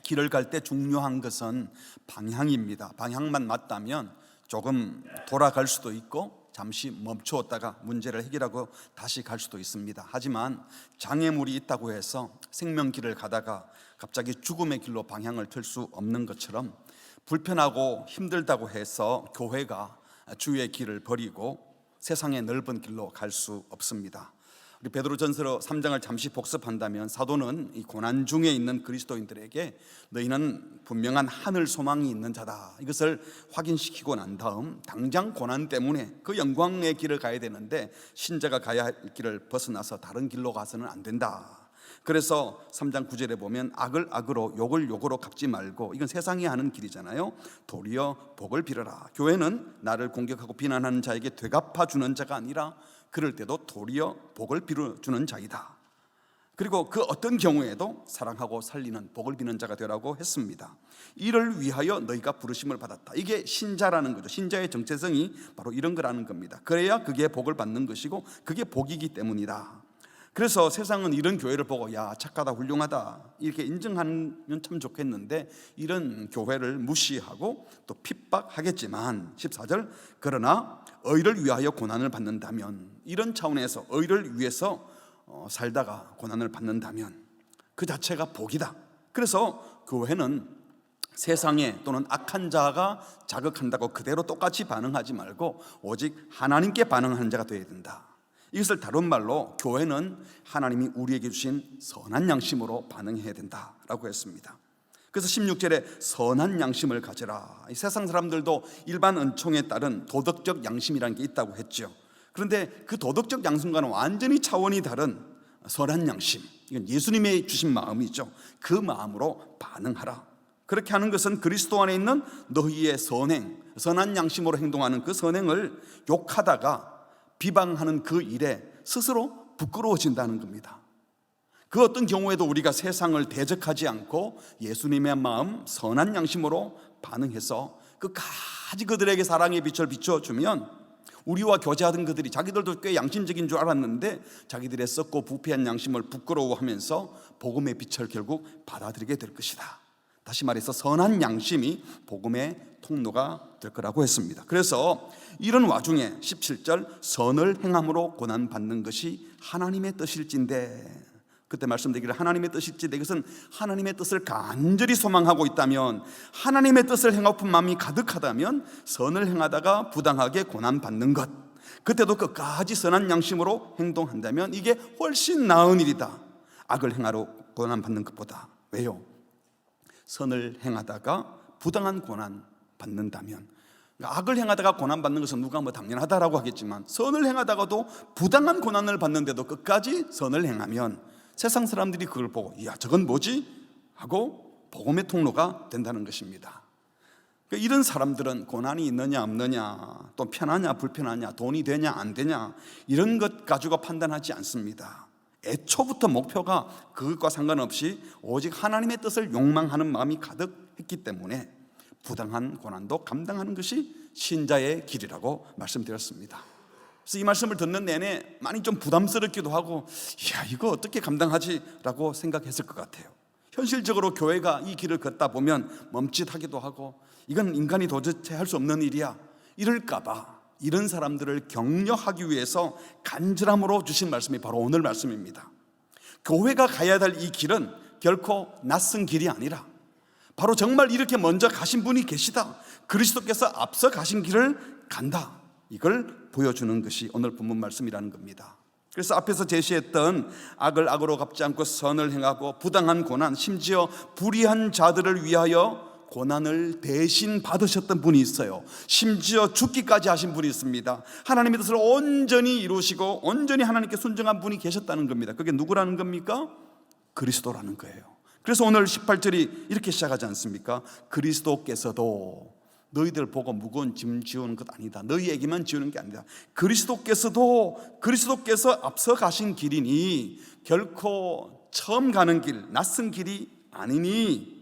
길을 갈 때 중요한 것은 방향입니다. 방향만 맞다면 조금 돌아갈 수도 있고 잠시 멈추었다가 문제를 해결하고 다시 갈 수도 있습니다. 하지만 장애물이 있다고 해서 생명길을 가다가 갑자기 죽음의 길로 방향을 틀 수 없는 것처럼 불편하고 힘들다고 해서 교회가 주의 길을 버리고 세상의 넓은 길로 갈 수 없습니다. 우리 베드로전서 3장을 잠시 복습한다면 사도는 이 고난 중에 있는 그리스도인들에게 너희는 분명한 하늘 소망이 있는 자다, 이것을 확인시키고 난 다음 당장 고난 때문에 그 영광의 길을 가야 되는데 신자가 가야 할 길을 벗어나서 다른 길로 가서는 안 된다. 그래서 3장 9절에 보면 악을 악으로 욕을 욕으로 갚지 말고, 이건 세상이 하는 길이잖아요. 도리어 복을 빌어라. 교회는 나를 공격하고 비난하는 자에게 되갚아주는 자가 아니라 그럴 때도 도리어 복을 빌어주는 자이다. 그리고 그 어떤 경우에도 사랑하고 살리는 복을 비는 자가 되라고 했습니다. 이를 위하여 너희가 부르심을 받았다. 이게 신자라는 거죠. 신자의 정체성이 바로 이런 거라는 겁니다. 그래야 그게 복을 받는 것이고 그게 복이기 때문이다. 그래서 세상은 이런 교회를 보고 야, 착하다, 훌륭하다 이렇게 인정하면 참 좋겠는데 이런 교회를 무시하고 또 핍박하겠지만 14절, 그러나 의를 위하여 고난을 받는다면, 이런 차원에서 의를 위해서 살다가 고난을 받는다면 그 자체가 복이다. 그래서 교회는 세상에 또는 악한 자가 자극한다고 그대로 똑같이 반응하지 말고 오직 하나님께 반응하는 자가 되어야 된다. 이것을 다른 말로 교회는 하나님이 우리에게 주신 선한 양심으로 반응해야 된다라고 했습니다. 그래서 16절에 선한 양심을 가져라. 세상 사람들도 일반 은총에 따른 도덕적 양심이라는 게 있다고 했죠. 그런데 그 도덕적 양심과는 완전히 차원이 다른 선한 양심, 이건 예수님의 주신 마음이죠. 그 마음으로 반응하라. 그렇게 하는 것은 그리스도 안에 있는 너희의 선행, 선한 양심으로 행동하는 그 선행을 욕하다가 비방하는 그 일에 스스로 부끄러워진다는 겁니다. 그 어떤 경우에도 우리가 세상을 대적하지 않고 예수님의 마음, 선한 양심으로 반응해서 끝까지 그들에게 사랑의 빛을 비춰주면 우리와 교제하던 그들이 자기들도 꽤 양심적인 줄 알았는데 자기들의 썩고 부패한 양심을 부끄러워하면서 복음의 빛을 결국 받아들이게 될 것이다. 다시 말해서 선한 양심이 복음의 통로가 될 거라고 했습니다. 그래서 이런 와중에 17절, 선을 행함으로 고난받는 것이 하나님의 뜻일진데, 그때 말씀드리기를 하나님의 뜻일진데, 이것은 하나님의 뜻을 간절히 소망하고 있다면, 하나님의 뜻을 행하고픈 마음이 가득하다면 선을 행하다가 부당하게 고난받는 것, 그때도 끝까지 선한 양심으로 행동한다면 이게 훨씬 나은 일이다. 악을 행하러 고난받는 것보다. 왜요? 선을 행하다가 부당한 고난 받는다면, 악을 행하다가 고난받는 것은 누가 당연하다라고 하겠지만 선을 행하다가도 부당한 고난을 받는데도 끝까지 선을 행하면 세상 사람들이 그걸 보고 이야, 저건 뭐지? 하고 복음의 통로가 된다는 것입니다. 그러니까 이런 사람들은 고난이 있느냐 없느냐, 또 편하냐 불편하냐, 돈이 되냐 안 되냐, 이런 것 가지고 판단하지 않습니다. 애초부터 목표가 그것과 상관없이 오직 하나님의 뜻을 욕망하는 마음이 가득했기 때문에 부당한 고난도 감당하는 것이 신자의 길이라고 말씀드렸습니다. 그래서 이 말씀을 듣는 내내 많이 좀 부담스럽기도 하고 이야, 이거 어떻게 감당하지? 라고 생각했을 것 같아요. 현실적으로 교회가 이 길을 걷다 보면 멈칫하기도 하고 이건 인간이 도대체 할 수 없는 일이야, 이럴까봐 이런 사람들을 격려하기 위해서 간절함으로 주신 말씀이 바로 오늘 말씀입니다. 교회가 가야 될 이 길은 결코 낯선 길이 아니라 바로 정말 이렇게 먼저 가신 분이 계시다, 그리스도께서 앞서 가신 길을 간다, 이걸 보여주는 것이 오늘 본문 말씀이라는 겁니다. 그래서 앞에서 제시했던 악을 악으로 갚지 않고 선을 행하고 부당한 고난, 심지어 불의한 자들을 위하여 고난을 대신 받으셨던 분이 있어요. 심지어 죽기까지 하신 분이 있습니다. 하나님의 뜻을 온전히 이루시고 온전히 하나님께 순종한 분이 계셨다는 겁니다. 그게 누구라는 겁니까? 그리스도라는 거예요. 그래서 오늘 18절이 이렇게 시작하지 않습니까? 그리스도께서도 너희들 보고 무거운 짐 지우는 것 아니다, 너희에게만 지우는 게 아니다, 그리스도께서 앞서 가신 길이니 결코 처음 가는 길, 낯선 길이 아니니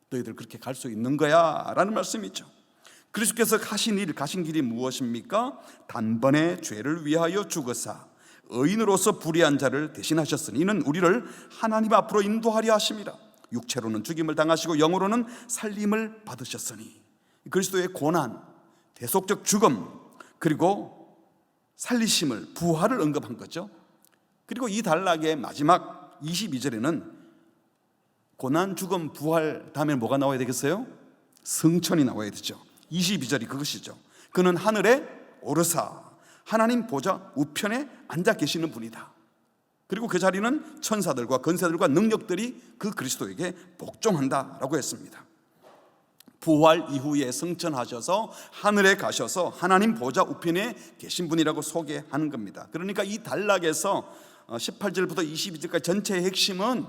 너희들 그렇게 갈 수 있는 거야 라는 말씀이죠. 그리스도께서 가신 길이 무엇입니까? 단번에 죄를 위하여 죽으사 의인으로서 불의한 자를 대신하셨으니 이는 우리를 하나님 앞으로 인도하려 하심이라. 육체로는 죽임을 당하시고 영으로는 살림을 받으셨으니, 그리스도의 고난, 대속적 죽음, 그리고 살리심을, 부활을 언급한 거죠. 그리고 이 단락의 마지막 22절에는 고난, 죽음, 부활 다음에 뭐가 나와야 되겠어요? 승천이 나와야 되죠. 22절이 그것이죠. 그는 하늘에 오르사 하나님 보좌 우편에 앉아 계시는 분이다. 그리고 그 자리는 천사들과 권세들과 능력들이 그 그리스도에게 복종한다라고 했습니다. 부활 이후에 승천하셔서 하늘에 가셔서 하나님 보좌 우편에 계신 분이라고 소개하는 겁니다. 그러니까 이 단락에서 18절부터 22절까지 전체의 핵심은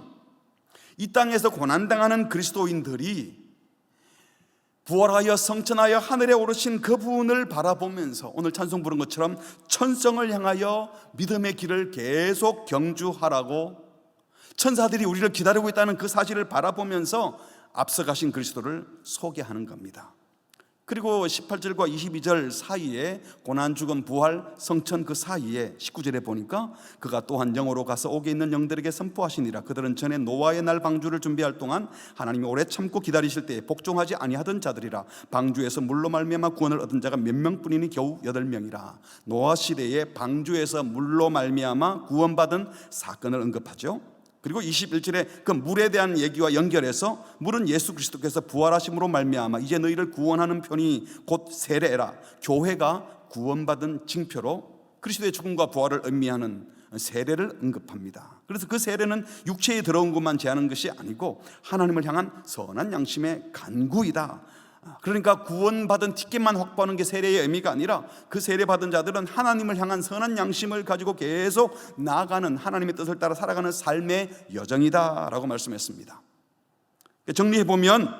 이 땅에서 고난당하는 그리스도인들이 부활하여 성천하여 하늘에 오르신 그분을 바라보면서 오늘 찬송 부른 것처럼 천성을 향하여 믿음의 길을 계속 경주하라고, 천사들이 우리를 기다리고 있다는 그 사실을 바라보면서 앞서가신 그리스도를 소개하는 겁니다. 그리고 18절과 22절 사이에 고난, 죽음, 부활, 성천 그 사이에 19절에 보니까 그가 또한 영으로 가서 옥에 있는 영들에게 선포하시니라. 그들은 전에 노아의 날 방주를 준비할 동안 하나님이 오래 참고 기다리실 때에 복종하지 아니하던 자들이라. 방주에서 물로 말미암아 구원을 얻은 자가 몇 명뿐이니 겨우 8명이라. 노아 시대에 방주에서 물로 말미암아 구원받은 사건을 언급하죠. 그리고 21절에 그 물에 대한 얘기와 연결해서 물은 예수 그리스도께서 부활하심으로 말미암아 이제 너희를 구원하는 편이 곧 세례라. 교회가 구원받은 징표로 그리스도의 죽음과 부활을 의미하는 세례를 언급합니다. 그래서 그 세례는 육체에 들어온 것만 제하는 것이 아니고 하나님을 향한 선한 양심의 간구이다. 그러니까 구원받은 티켓만 확보하는 게 세례의 의미가 아니라 그 세례받은 자들은 하나님을 향한 선한 양심을 가지고 계속 나아가는, 하나님의 뜻을 따라 살아가는 삶의 여정이다 라고 말씀했습니다. 정리해보면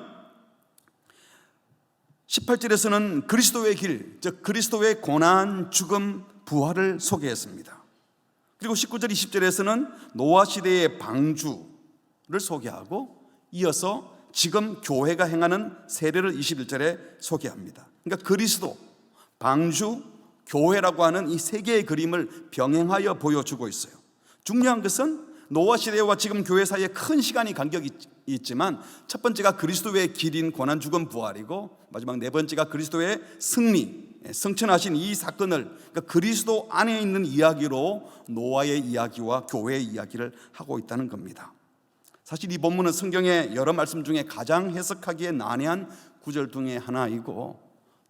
18절에서는 그리스도의 길, 즉 그리스도의 고난, 죽음, 부활을 소개했습니다. 그리고 19절 20절에서는 노아 시대의 방주를 소개하고 이어서 지금 교회가 행하는 세례를 21절에 소개합니다. 그러니까 그리스도, 방주, 교회라고 하는 이 세 개의 그림을 병행하여 보여주고 있어요. 중요한 것은 노아 시대와 지금 교회 사이에 큰 시간이 간격이 있지만 첫 번째가 그리스도의 길인 고난, 죽음, 부활이고 마지막 네 번째가 그리스도의 승리, 승천하신 이 사건을, 그러니까 그리스도 안에 있는 이야기로 노아의 이야기와 교회의 이야기를 하고 있다는 겁니다. 사실 이 본문은 성경의 여러 말씀 중에 가장 해석하기에 난해한 구절 중에 하나이고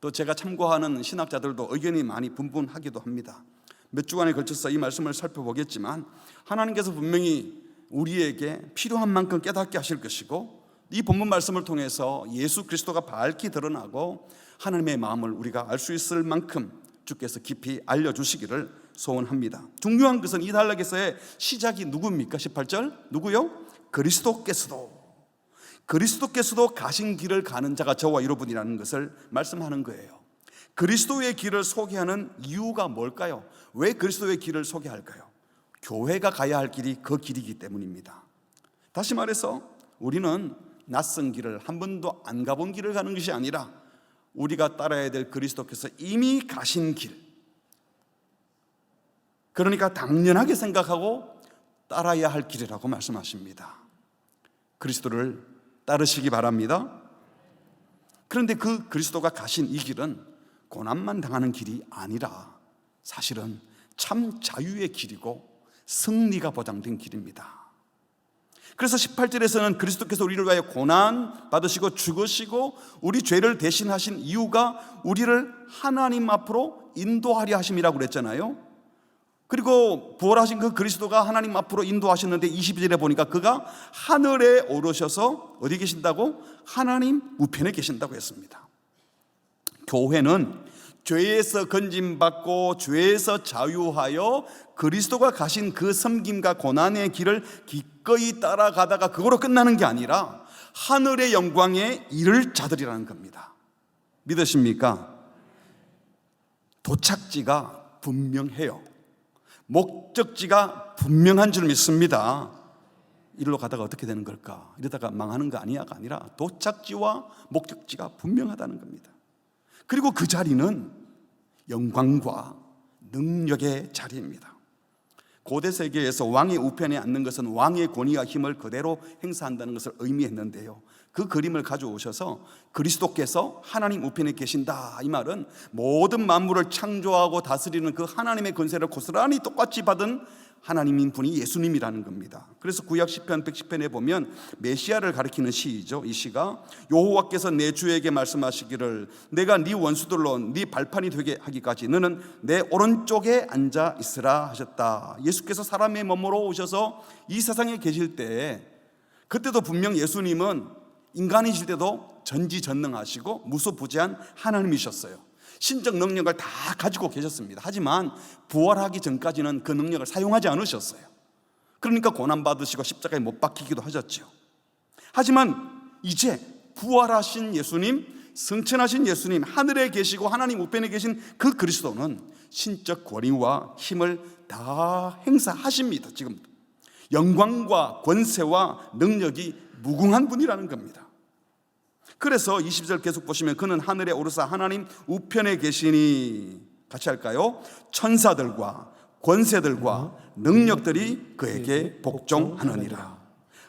또 제가 참고하는 신학자들도 의견이 많이 분분하기도 합니다. 몇 주간에 걸쳐서 이 말씀을 살펴보겠지만 하나님께서 분명히 우리에게 필요한 만큼 깨닫게 하실 것이고 이 본문 말씀을 통해서 예수 그리스도가 밝히 드러나고 하나님의 마음을 우리가 알 수 있을 만큼 주께서 깊이 알려주시기를 소원합니다. 중요한 것은 이 단락에서의 시작이 누굽니까? 18절 누구요? 그리스도께서도 가신 길을 가는 자가 저와 여러분이라는 것을 말씀하는 거예요. 그리스도의 길을 소개하는 이유가 뭘까요? 왜 그리스도의 길을 소개할까요? 교회가 가야 할 길이 그 길이기 때문입니다. 다시 말해서 우리는 낯선 길을, 한 번도 안 가본 길을 가는 것이 아니라 우리가 따라야 될 그리스도께서 이미 가신 길, 그러니까 당연하게 생각하고 따라야 할 길이라고 말씀하십니다. 그리스도를 따르시기 바랍니다. 그런데 그 그리스도가 가신 이 길은 고난만 당하는 길이 아니라 사실은 참 자유의 길이고 승리가 보장된 길입니다. 그래서 18절에서는 그리스도께서 우리를 위하여 고난 받으시고 죽으시고 우리 죄를 대신하신 이유가 우리를 하나님 앞으로 인도하려 하심이라고 그랬잖아요. 그리고 부활하신 그 그리스도가 하나님 앞으로 인도하셨는데 22절에 보니까 그가 하늘에 오르셔서 어디 계신다고? 하나님 우편에 계신다고 했습니다. 교회는 죄에서 건짐받고 죄에서 자유하여 그리스도가 가신 그 섬김과 고난의 길을 기꺼이 따라가다가 그거로 끝나는 게 아니라 하늘의 영광에 이를 자들이라는 겁니다. 믿으십니까? 도착지가 분명해요. 목적지가 분명한 줄 믿습니다. 이리로 가다가 어떻게 되는 걸까? 이러다가 망하는 거 아니야가 아니라 도착지와 목적지가 분명하다는 겁니다. 그리고 그 자리는 영광과 능력의 자리입니다. 고대 세계에서 왕의 우편에 앉는 것은 왕의 권위와 힘을 그대로 행사한다는 것을 의미했는데요, 그 그림을 가져오셔서 그리스도께서 하나님 우편에 계신다, 이 말은 모든 만물을 창조하고 다스리는 그 하나님의 권세를 고스란히 똑같이 받은 하나님인 분이 예수님이라는 겁니다. 그래서 구약 시편 110편에 보면 메시아를 가리키는 시이죠. 이 시가 여호와께서 내 주에게 말씀하시기를 내가 네 원수들로 네 발판이 되게 하기까지 너는 내 오른쪽에 앉아 있으라 하셨다. 예수께서 사람의 몸으로 오셔서 이 세상에 계실 때, 그때도 분명 예수님은 인간이실 때도 전지전능하시고 무소부재한 하나님이셨어요. 신적 능력을 다 가지고 계셨습니다. 하지만 부활하기 전까지는 그 능력을 사용하지 않으셨어요. 그러니까 고난받으시고 십자가에 못 박히기도 하셨죠. 하지만 이제 부활하신 예수님, 승천하신 예수님, 하늘에 계시고 하나님 우편에 계신 그 그리스도는 신적 권위와 힘을 다 행사하십니다. 지금 영광과 권세와 능력이 무궁한 분이라는 겁니다. 그래서 20절 계속 보시면 그는 하늘에 오르사 하나님 우편에 계시니, 같이 할까요? 천사들과 권세들과 능력들이 그에게 복종하느니라.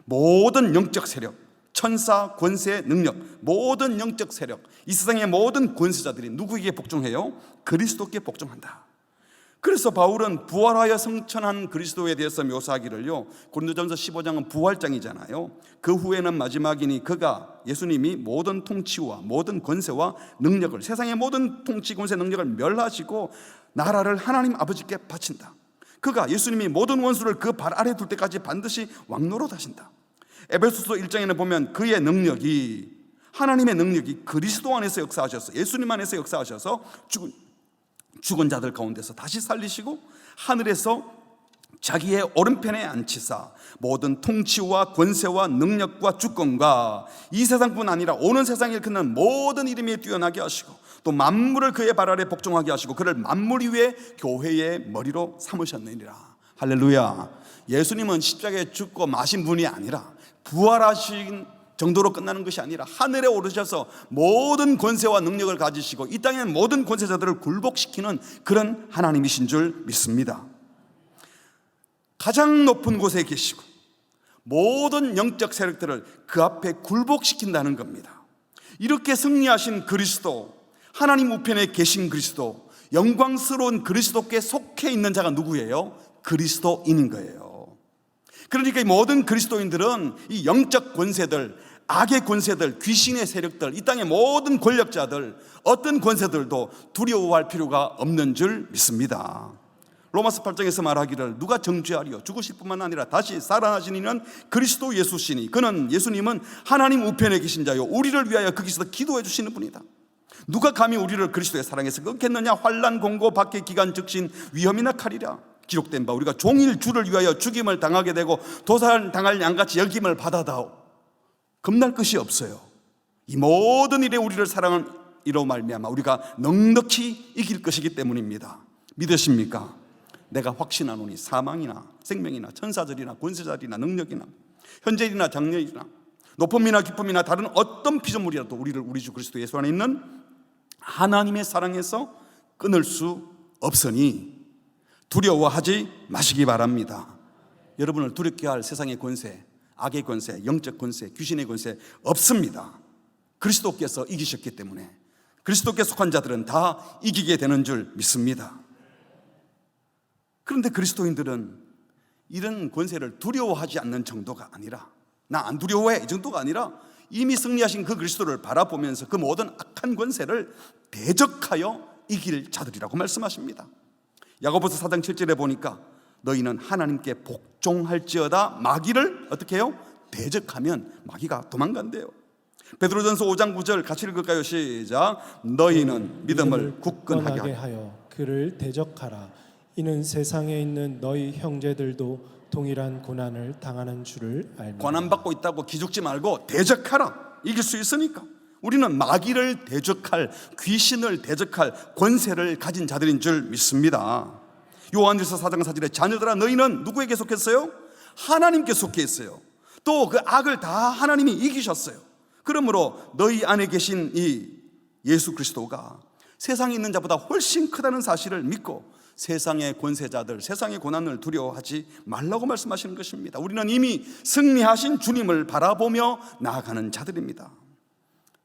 모든 영적 세력, 천사, 권세, 능력, 모든 영적 세력, 이 세상의 모든 권세자들이 누구에게 복종해요? 그리스도께 복종한다. 그래서 바울은 부활하여 승천한 그리스도에 대해서 묘사하기를요, 고린도전서 15장은 부활장이잖아요. 그 후에는 마지막이니 그가, 예수님이 모든 통치와 모든 권세와 능력을, 세상의 모든 통치, 권세, 능력을 멸하시고 나라를 하나님 아버지께 바친다. 그가, 예수님이 모든 원수를 그 발 아래 둘 때까지 반드시 왕노릇 하신다. 에베소서 1장에는 보면 그의 능력이, 하나님의 능력이 그리스도 안에서 역사하셔서, 예수님 안에서 역사하셔서 죽은 자들 가운데서 다시 살리시고 하늘에서 자기의 오른편에 앉히사 모든 통치와 권세와 능력과 주권과 이 세상뿐 아니라 오는 세상에 일컫는 모든 이름에 뛰어나게 하시고 또 만물을 그의 발 아래 복종하게 하시고 그를 만물 위에 교회의 머리로 삼으셨느니라. 할렐루야. 예수님은 십자가에 죽고 마신 분이 아니라, 부활하신 정도로 끝나는 것이 아니라 하늘에 오르셔서 모든 권세와 능력을 가지시고 이 땅의 모든 권세자들을 굴복시키는 그런 하나님이신 줄 믿습니다. 가장 높은 곳에 계시고 모든 영적 세력들을 그 앞에 굴복시킨다는 겁니다. 이렇게 승리하신 그리스도, 하나님 우편에 계신 그리스도, 영광스러운 그리스도께 속해 있는 자가 누구예요? 그리스도인인 거예요. 그러니까 이 모든 그리스도인들은 이 영적 권세들, 악의 권세들, 귀신의 세력들, 이 땅의 모든 권력자들, 어떤 권세들도 두려워할 필요가 없는 줄 믿습니다. 로마서 8장에서 말하기를 누가 정죄하리요? 죽으실 뿐만 아니라 다시 살아나신 이는 그리스도 예수시니 그는, 예수님은 하나님 우편에 계신 자요 우리를 위하여 거기서 기도해 주시는 분이다. 누가 감히 우리를 그리스도의 사랑에서 끊겠느냐? 환난, 공고, 박해, 기간, 적신, 위험이나 칼이라 기록된 바 우리가 종일 주를 위하여 죽임을 당하게 되고 도살당할 양같이 여김을 받아다오. 겁날 것이 없어요. 이 모든 일에 우리를 사랑하는 이로 말미암아 우리가 넉넉히 이길 것이기 때문입니다. 믿으십니까? 내가 확신하노니 사망이나 생명이나 천사들이나 권세자들이나 능력이나 현재이나 장래이나 높음이나 기쁨이나 다른 어떤 피조물이라도 우리를 우리 주 그리스도 예수 안에 있는 하나님의 사랑에서 끊을 수 없으니 두려워하지 마시기 바랍니다. 여러분을 두렵게 할 세상의 권세, 악의 권세, 영적 권세, 귀신의 권세 없습니다. 그리스도께서 이기셨기 때문에 그리스도께 속한 자들은 다 이기게 되는 줄 믿습니다. 그런데 그리스도인들은 이런 권세를 두려워하지 않는 정도가 아니라, 나 안 두려워해 이 정도가 아니라 이미 승리하신 그 그리스도를 바라보면서 그 모든 악한 권세를 대적하여 이길 자들이라고 말씀하십니다. 야고보서 4장 7절에 보니까 너희는 하나님께 복종할지어다 마귀를 어떻게 해요? 대적하면 마귀가 도망간대요. 베드로전서 5장 9절 같이 읽을까요? 시작. 너희는 믿음을 굳건하게 하여 그를 대적하라. 이는 세상에 있는 너희 형제들도 동일한 고난을 당하는 줄을 알미라. 고난받고 있다고 기죽지 말고 대적하라. 이길 수 있으니까. 우리는 마귀를 대적할, 귀신을 대적할 권세를 가진 자들인 줄 믿습니다. 요한일서 4장 4절에 자녀들아 너희는 누구에게 속했어요? 하나님께 속해 있어요. 또 그 악을 다 하나님이 이기셨어요. 그러므로 너희 안에 계신 이 예수 그리스도가 세상에 있는 자보다 훨씬 크다는 사실을 믿고 세상의 권세자들, 세상의 고난을 두려워하지 말라고 말씀하시는 것입니다. 우리는 이미 승리하신 주님을 바라보며 나아가는 자들입니다.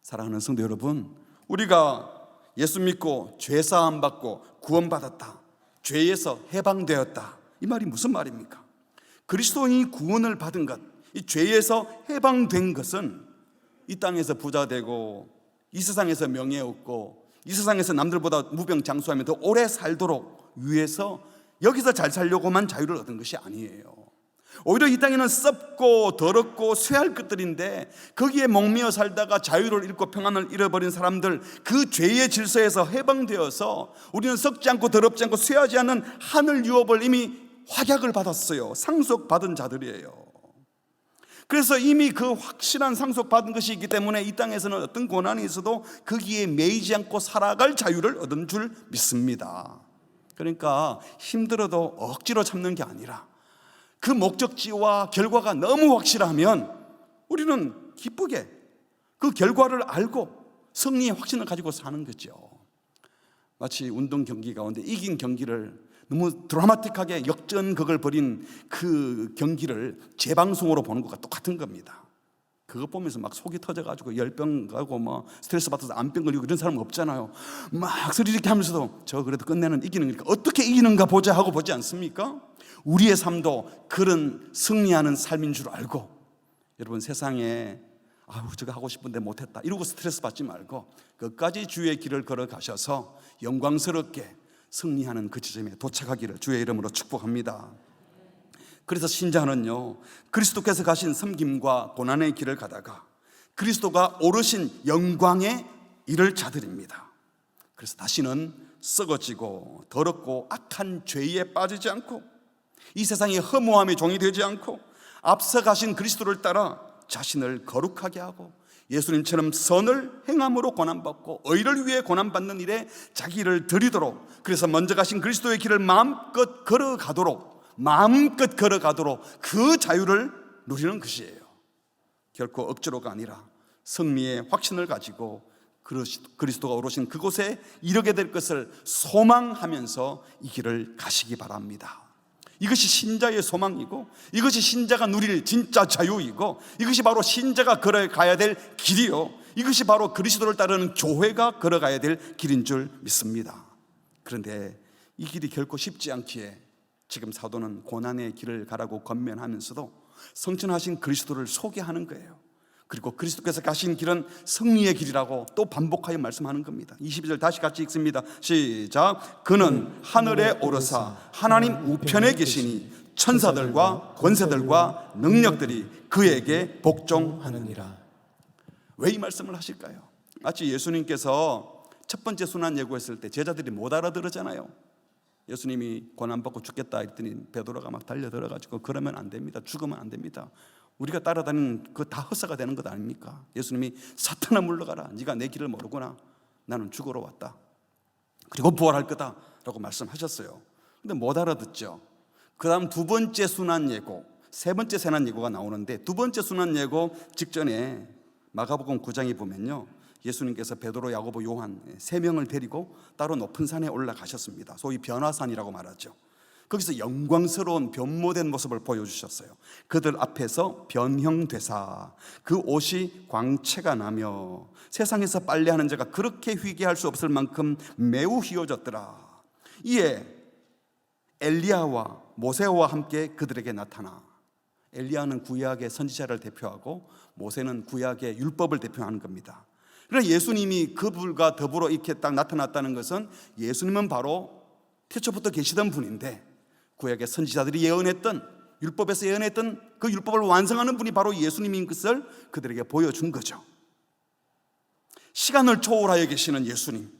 사랑하는 성도 여러분, 우리가 예수 믿고 죄사함 받고 구원받았다, 죄에서 해방되었다, 이 말이 무슨 말입니까? 그리스도인이 구원을 받은 것, 이 죄에서 해방된 것은 이 땅에서 부자 되고 이 세상에서 명예 얻고 이 세상에서 남들보다 무병장수하며 더 오래 살도록 위해서 여기서 잘 살려고만 자유를 얻은 것이 아니에요. 오히려 이 땅에는 썩고 더럽고 쇠할 것들인데 거기에 목매어 살다가 자유를 잃고 평안을 잃어버린 사람들, 그 죄의 질서에서 해방되어서 우리는 썩지 않고 더럽지 않고 쇠하지 않는 하늘 유업을 이미 확약을 받았어요. 상속받은 자들이에요. 그래서 이미 그 확실한 상속받은 것이 있기 때문에 이 땅에서는 어떤 고난이 있어도 거기에 매이지 않고 살아갈 자유를 얻은 줄 믿습니다. 그러니까 힘들어도 억지로 참는 게 아니라 그 목적지와 결과가 너무 확실하면 우리는 기쁘게 그 결과를 알고 승리의 확신을 가지고 사는 거죠. 마치 운동 경기 가운데 이긴 경기를 너무 드라마틱하게 역전극을 벌인 그 경기를 재방송으로 보는 것과 똑같은 겁니다. 그거 보면서 막 속이 터져가지고 열병 가고 뭐 스트레스 받아서 안병 걸리고 이런 사람 없잖아요. 막 소리 이렇게 하면서도 저 그래도 끝내는 이기는 거니까 어떻게 이기는가 보자 하고 보지 않습니까? 우리의 삶도 그런 승리하는 삶인 줄 알고, 여러분 세상에 저거 하고 싶은데 못했다 이러고 스트레스 받지 말고 끝까지 주의 길을 걸어가셔서 영광스럽게 승리하는 그 지점에 도착하기를 주의 이름으로 축복합니다. 그래서 신자는요, 그리스도께서 가신 섬김과 고난의 길을 가다가 그리스도가 오르신 영광에 이를 자들입니다. 그래서 다시는 썩어지고 더럽고 악한 죄에 빠지지 않고 이 세상의 허무함의 종이 되지 않고 앞서 가신 그리스도를 따라 자신을 거룩하게 하고 예수님처럼 선을 행함으로 고난받고 의를 위해 고난받는 일에 자기를 드리도록, 그래서 먼저 가신 그리스도의 길을 마음껏 걸어가도록 그 자유를 누리는 것이에요. 결코 억지로가 아니라 승리의 확신을 가지고 그리스도가 오르신 그곳에 이르게 될 것을 소망하면서 이 길을 가시기 바랍니다. 이것이 신자의 소망이고 이것이 신자가 누릴 진짜 자유이고 이것이 바로 신자가 걸어가야 될 길이요, 이것이 바로 그리스도를 따르는 교회가 걸어가야 될 길인 줄 믿습니다. 그런데 이 길이 결코 쉽지 않기에 지금 사도는 고난의 길을 가라고 권면하면서도 성천하신 그리스도를 소개하는 거예요. 그리고 그리스도께서 가신 길은 승리의 길이라고 또 반복하여 말씀하는 겁니다. 22절 다시 같이 읽습니다. 시작. 그는 하늘에 오르사 하나님 우편에 계시니 천사들과 권세들과 능력들이 그에게 복종하느니라. 왜 이 말씀을 하실까요? 마치 예수님께서 첫 번째 순환 예고했을 때 제자들이 못 알아들었잖아요. 예수님이 고난받고 죽겠다 했더니 베드로가 막 달려들어가지고 그러면 안 됩니다, 죽으면 안 됩니다, 우리가 따라다니는 그 다 헛사가 되는 것 아닙니까? 예수님이 사탄아 물러가라, 네가 내 길을 모르구나, 나는 죽으러 왔다, 그리고 부활할 거다 라고 말씀하셨어요. 근데 못 알아듣죠. 그 다음 두 번째 순환 예고, 세 번째 순환 예고가 나오는데 두 번째 순환 예고 직전에 마가복음 9장에 보면요, 예수님께서 베드로, 야고보, 요한 세 명을 데리고 따로 높은 산에 올라가셨습니다. 소위 변화산이라고 말하죠. 거기서 영광스러운 변모된 모습을 보여주셨어요. 그들 앞에서 변형되사 그 옷이 광채가 나며 세상에서 빨래하는 자가 그렇게 희귀할 수 없을 만큼 매우 희어졌더라. 이에 엘리야와 모세와 함께 그들에게 나타나, 엘리야는 구약의 선지자를 대표하고 모세는 구약의 율법을 대표하는 겁니다. 그래서 예수님이 그들과 더불어 이렇게 딱 나타났다는 것은 예수님은 바로 태초부터 계시던 분인데 구약의 선지자들이 예언했던, 율법에서 예언했던 그 율법을 완성하는 분이 바로 예수님인 것을 그들에게 보여준 거죠. 시간을 초월하여 계시는 예수님,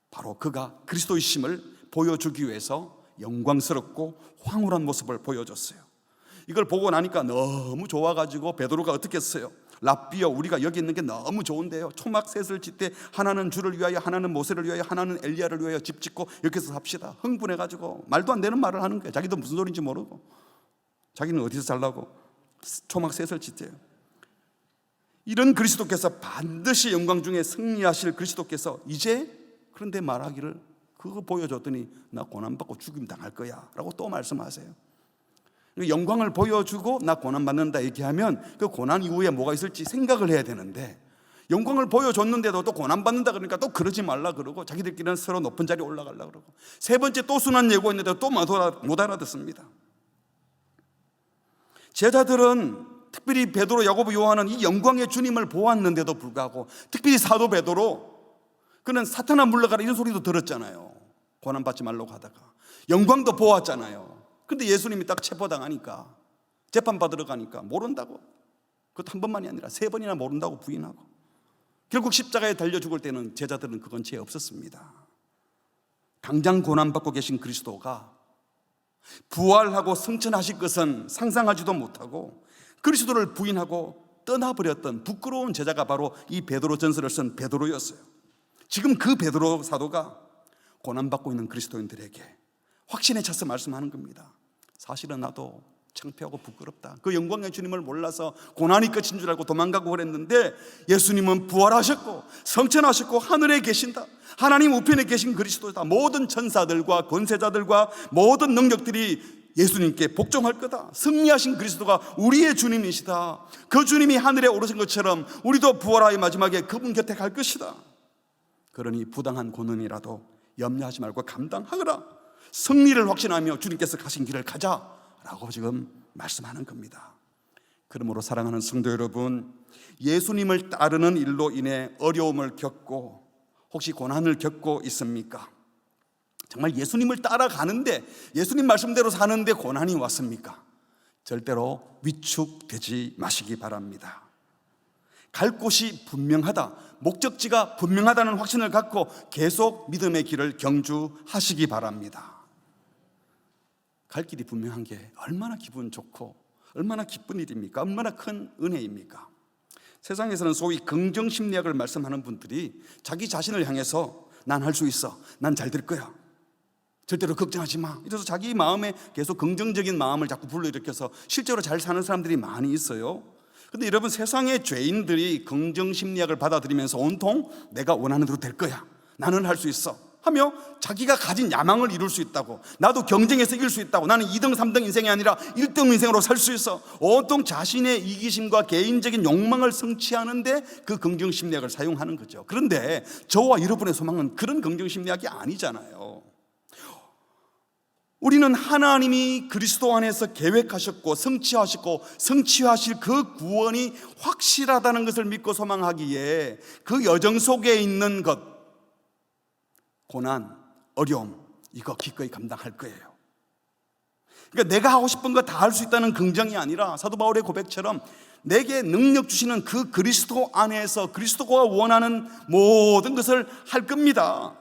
바로 그가 그리스도이심을 보여주기 위해서 영광스럽고 황홀한 모습을 보여줬어요. 이걸 보고 나니까 너무 좋아가지고 베드로가 어떻게 했어요? 랍비여, 우리가 여기 있는 게 너무 좋은데요, 초막 셋을 짓되 하나는 주를 위하여, 하나는 모세를 위하여, 하나는 엘리야를 위하여 집 짓고 여기서 삽시다. 흥분해가지고 말도 안 되는 말을 하는 거예요. 자기도 무슨 소리인지 모르고, 자기는 어디서 살라고 초막 셋을 짓대요. 이런 그리스도께서 반드시 영광 중에 승리하실 그리스도께서 이제 그런데 말하기를 그거 보여줬더니 나 고난받고 죽임 당할 거야 라고 또 말씀하세요. 영광을 보여주고 나 고난받는다 얘기하면 그 고난 이후에 뭐가 있을지 생각을 해야 되는데, 영광을 보여줬는데도 또 고난받는다 그러니까 또 그러지 말라 그러고, 자기들끼리는 서로 높은 자리에 올라가려고 그러고, 세 번째 또 순환 예고했는데 또 못 알아듣습니다. 제자들은 특별히 베드로, 야고보, 요한은 이 영광의 주님을 보았는데도 불구하고, 특별히 사도 베드로, 그는 사탄아 물러가라 이런 소리도 들었잖아요. 고난받지 말라고 하다가 영광도 보았잖아요. 근데 예수님이 딱 체포당하니까, 재판받으러 가니까 모른다고, 그것도 한 번만이 아니라 세 번이나 모른다고 부인하고, 결국 십자가에 달려 죽을 때는 제자들은 그건 죄 없었습니다. 당장 고난받고 계신 그리스도가 부활하고 승천하실 것은 상상하지도 못하고 그리스도를 부인하고 떠나버렸던 부끄러운 제자가 바로 이 베드로 전서를 쓴 베드로였어요. 지금 그 베드로 사도가 고난받고 있는 그리스도인들에게 확신에 차서 말씀하는 겁니다. 사실은 나도 창피하고 부끄럽다. 그 영광의 주님을 몰라서 고난이 끝인 줄 알고 도망가고 그랬는데, 예수님은 부활하셨고 성천하셨고 하늘에 계신다. 하나님 우편에 계신 그리스도다. 모든 천사들과 권세자들과 모든 능력들이 예수님께 복종할 거다. 승리하신 그리스도가 우리의 주님이시다. 그 주님이 하늘에 오르신 것처럼 우리도 부활하여 마지막에 그분 곁에 갈 것이다. 그러니 부당한 고난이라도 염려하지 말고 감당하거라. 승리를 확신하며 주님께서 가신 길을 가자라고 지금 말씀하는 겁니다. 그러므로 사랑하는 성도 여러분, 예수님을 따르는 일로 인해 어려움을 겪고 혹시 고난을 겪고 있습니까? 정말 예수님을 따라가는데, 예수님 말씀대로 사는데 고난이 왔습니까? 절대로 위축되지 마시기 바랍니다. 갈 곳이 분명하다, 목적지가 분명하다는 확신을 갖고 계속 믿음의 길을 경주하시기 바랍니다. 갈 길이 분명한 게 얼마나 기분 좋고 얼마나 기쁜 일입니까? 얼마나 큰 은혜입니까? 세상에서는 소위 긍정심리학을 말씀하는 분들이 자기 자신을 향해서 난 할 수 있어, 난 잘 될 거야, 절대로 걱정하지 마, 이래서 자기 마음에 계속 긍정적인 마음을 자꾸 불러일으켜서 실제로 잘 사는 사람들이 많이 있어요. 근데 여러분, 세상의 죄인들이 긍정심리학을 받아들이면서 온통 내가 원하는 대로 될 거야, 나는 할 수 있어 하며 자기가 가진 야망을 이룰 수 있다고, 나도 경쟁에서 이길 수 있다고, 나는 2등 3등 인생이 아니라 1등 인생으로 살 수 있어, 온통 자신의 이기심과 개인적인 욕망을 성취하는데 그 긍정심리학을 사용하는 거죠. 그런데 저와 여러분의 소망은 그런 긍정심리학이 아니잖아요. 우리는 하나님이 그리스도 안에서 계획하셨고 성취하셨고 성취하실 그 구원이 확실하다는 것을 믿고 소망하기에 그 여정 속에 있는 것, 고난, 어려움, 이거 기꺼이 감당할 거예요. 그러니까 내가 하고 싶은 거 다 할 수 있다는 긍정이 아니라, 사도 바울의 고백처럼 내게 능력 주시는 그 그리스도 안에서 그리스도가 원하는 모든 것을 할 겁니다.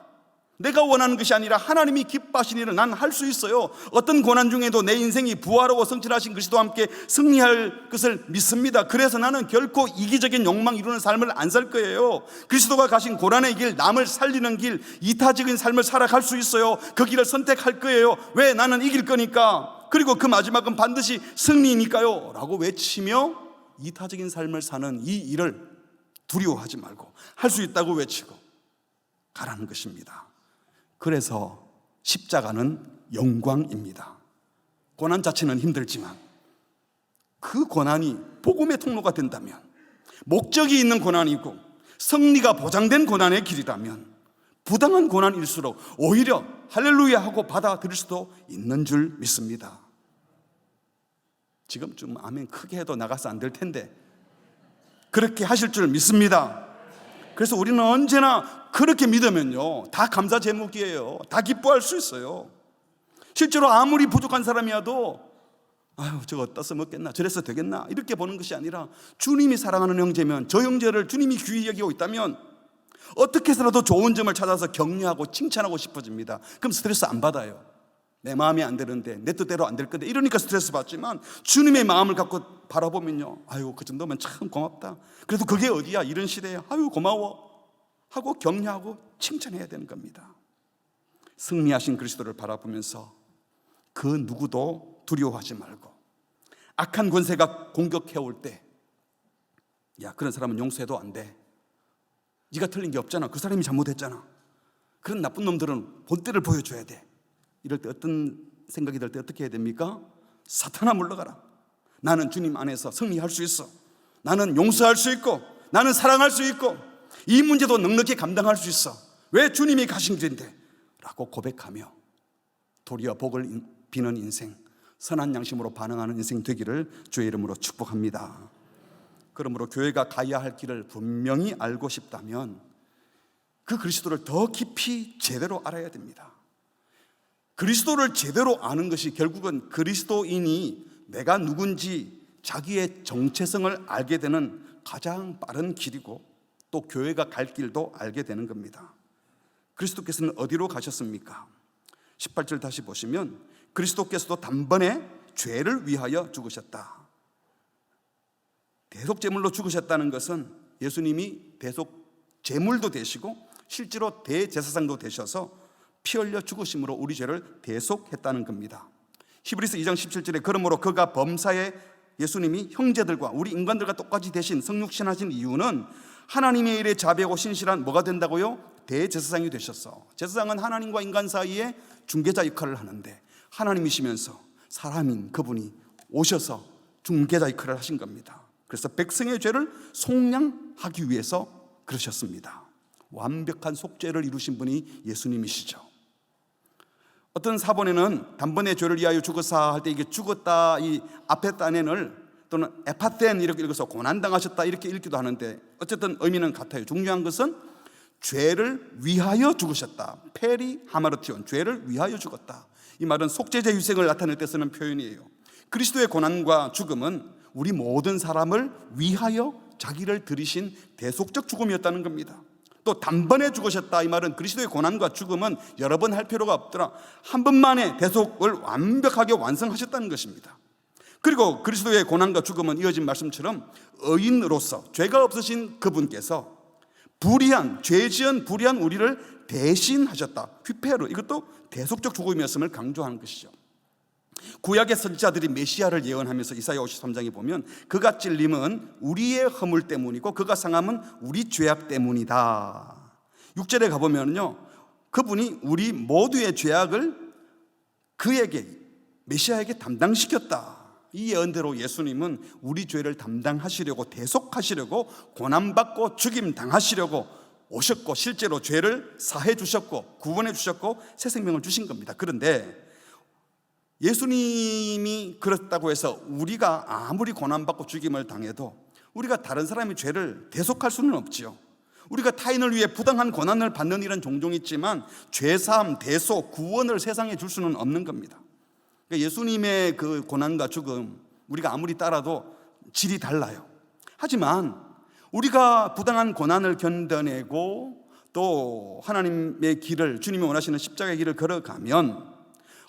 내가 원하는 것이 아니라 하나님이 기뻐하신 일을 난 할 수 있어요. 어떤 고난 중에도 내 인생이 부활하고 성취하신 그리스도와 함께 승리할 것을 믿습니다. 그래서 나는 결코 이기적인 욕망 이루는 삶을 안 살 거예요. 그리스도가 가신 고난의 길, 남을 살리는 길, 이타적인 삶을 살아갈 수 있어요. 그 길을 선택할 거예요. 왜? 나는 이길 거니까. 그리고 그 마지막은 반드시 승리니까요 라고 외치며 이타적인 삶을 사는 이 일을 두려워하지 말고 할 수 있다고 외치고 가라는 것입니다. 그래서 십자가는 영광입니다. 고난 자체는 힘들지만 그 고난이 복음의 통로가 된다면, 목적이 있는 고난이고 승리가 보장된 고난의 길이라면, 부당한 고난일수록 오히려 할렐루야 하고 받아들일 수도 있는 줄 믿습니다. 지금 좀 아멘 크게 해도 나가서 안 될 텐데 그렇게 하실 줄 믿습니다. 그래서 우리는 언제나 그렇게 믿으면요, 다 감사 제목이에요. 다 기뻐할 수 있어요. 실제로 아무리 부족한 사람이어도 아유 저거 떠서 먹겠나, 저래서 되겠나 이렇게 보는 것이 아니라, 주님이 사랑하는 형제면, 저 형제를 주님이 귀히 여기고 있다면 어떻게 해서라도 좋은 점을 찾아서 격려하고 칭찬하고 싶어집니다. 그럼 스트레스 안 받아요. 내 마음이 안 되는데, 내 뜻대로 안 될 건데 이러니까 스트레스 받지만, 주님의 마음을 갖고 바라보면요, 아유 그 정도면 참 고맙다, 그래도 그게 어디야, 이런 시대에 아유 고마워 하고 격려하고 칭찬해야 되는 겁니다. 승리하신 그리스도를 바라보면서 그 누구도 두려워하지 말고, 악한 권세가 공격해올 때 야 그런 사람은 용서해도 안 돼, 네가 틀린 게 없잖아, 그 사람이 잘못했잖아, 그런 나쁜 놈들은 본때를 보여줘야 돼. 이럴 때 어떤 생각이 들 때 어떻게 해야 됩니까? 사탄아 물러가라. 나는 주님 안에서 승리할 수 있어. 나는 용서할 수 있고 나는 사랑할 수 있고 이 문제도 넉넉히 감당할 수 있어. 왜 주님이 가신 길인데? 라고 고백하며 도리어 복을 비는 인생, 선한 양심으로 반응하는 인생 되기를 주의 이름으로 축복합니다. 그러므로 교회가 가야 할 길을 분명히 알고 싶다면 그 그리스도를 더 깊이 제대로 알아야 됩니다. 그리스도를 제대로 아는 것이 결국은 그리스도인이 내가 누군지 자기의 정체성을 알게 되는 가장 빠른 길이고 또 교회가 갈 길도 알게 되는 겁니다. 그리스도께서는 어디로 가셨습니까? 18절 다시 보시면 그리스도께서도 단번에 죄를 위하여 죽으셨다. 대속제물로 죽으셨다는 것은 예수님이 대속제물도 되시고 실제로 대제사장도 되셔서 피 흘려 죽으심으로 우리 죄를 대속했다는 겁니다. 히브리서 2장 17절에 그러므로 그가 범사에 예수님이 형제들과 우리 인간들과 똑같이 대신 성육신하신 이유는 하나님의 일에 자비하고 신실한 뭐가 된다고요? 대제사장이 되셨어. 제사장은 하나님과 인간 사이에 중개자 역할을 하는데 하나님이시면서 사람인 그분이 오셔서 중개자 역할을 하신 겁니다. 그래서 백성의 죄를 속량하기 위해서 그러셨습니다. 완벽한 속죄를 이루신 분이 예수님이시죠. 어떤 사본에는 단번에 죄를 위하여 죽었사 할 때 이게 죽었다 이 앞에 단에는 또는 에파텐 이렇게 읽어서 고난당하셨다 이렇게 읽기도 하는데 어쨌든 의미는 같아요. 중요한 것은 죄를 위하여 죽으셨다. 페리 하마르티온, 죄를 위하여 죽었다. 이 말은 속죄제 유생을 나타낼 때 쓰는 표현이에요. 그리스도의 고난과 죽음은 우리 모든 사람을 위하여 자기를 들이신 대속적 죽음이었다는 겁니다. 또 단번에 죽으셨다 이 말은 그리스도의 고난과 죽음은 여러 번 할 필요가 없더라. 한 번만에 대속을 완벽하게 완성하셨다는 것입니다. 그리고 그리스도의 고난과 죽음은 이어진 말씀처럼 의인으로서 죄가 없으신 그분께서 죄 지은 불의한 우리를 대신하셨다. 휘페르, 이것도 대속적 죽음이었음을 강조하는 것이죠. 구약의 선지자들이 메시아를 예언하면서 이사야 53장에 보면 그가 찔림은 우리의 허물 때문이고 그가 상함은 우리 죄악 때문이다. 6절에 가보면요, 그분이 우리 모두의 죄악을 그에게 메시아에게 담당시켰다. 이 예언대로 예수님은 우리 죄를 담당하시려고 대속하시려고 고난받고 죽임 당하시려고 오셨고 실제로 죄를 사해 주셨고 구원해 주셨고 새 생명을 주신 겁니다. 그런데 예수님이 그렇다고 해서 우리가 아무리 고난받고 죽임을 당해도 우리가 다른 사람의 죄를 대속할 수는 없지요. 우리가 타인을 위해 부당한 고난을 받는 일은 종종 있지만 죄사함, 대속, 구원을 세상에 줄 수는 없는 겁니다. 그러니까 예수님의 그 고난과 죽음 우리가 아무리 따라도 질이 달라요. 하지만 우리가 부당한 고난을 견뎌내고 또 하나님의 길을, 주님이 원하시는 십자가의 길을 걸어가면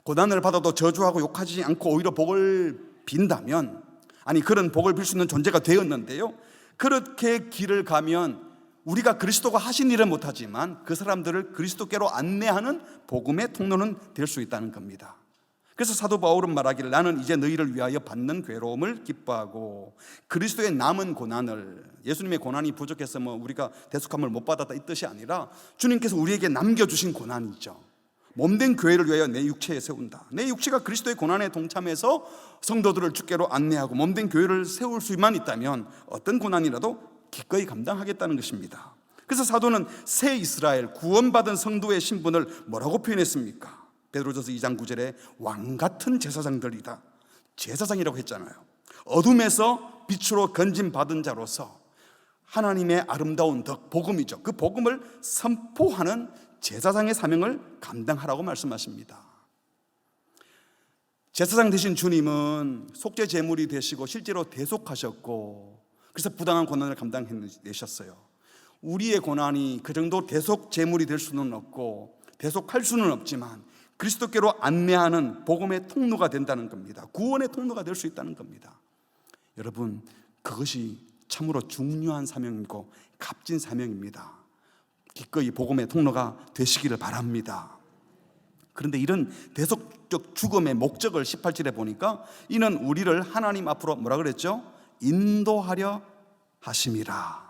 고난을 받아도 저주하고 욕하지 않고 오히려 복을 빈다면, 아니 그런 복을 빌 수 있는 존재가 되었는데요, 그렇게 길을 가면 우리가 그리스도가 하신 일은 못하지만 그 사람들을 그리스도께로 안내하는 복음의 통로는 될 수 있다는 겁니다. 그래서 사도 바울은 말하기를 나는 이제 너희를 위하여 받는 괴로움을 기뻐하고 그리스도의 남은 고난을, 예수님의 고난이 부족해서 우리가 대속함을 못 받았다 이 뜻이 아니라 주님께서 우리에게 남겨주신 고난이죠. 몸된 교회를 위하여 내 육체에 세운다. 내 육체가 그리스도의 고난에 동참해서 성도들을 주께로 안내하고 몸된 교회를 세울 수만 있다면 어떤 고난이라도 기꺼이 감당하겠다는 것입니다. 그래서 사도는 새 이스라엘 구원받은 성도의 신분을 뭐라고 표현했습니까? 베드로전서 2장 9절에 왕같은 제사장들이다. 제사장이라고 했잖아요. 어둠에서 빛으로 건짐받은 자로서 하나님의 아름다운 덕, 복음이죠. 그 복음을 선포하는 제사장의 사명을 감당하라고 말씀하십니다. 제사장 되신 주님은 속죄 제물이 되시고 실제로 대속하셨고 그래서 부당한 고난을 감당해내셨어요. 우리의 고난이 그 정도 대속 제물이 될 수는 없고 대속할 수는 없지만 그리스도께로 안내하는 복음의 통로가 된다는 겁니다. 구원의 통로가 될 수 있다는 겁니다. 여러분, 그것이 참으로 중요한 사명이고 값진 사명입니다. 기꺼이 복음의 통로가 되시기를 바랍니다. 그런데 이런 대속적 죽음의 목적을 18절에 보니까 이는 우리를 하나님 앞으로 뭐라 그랬죠? 인도하려 하심이라.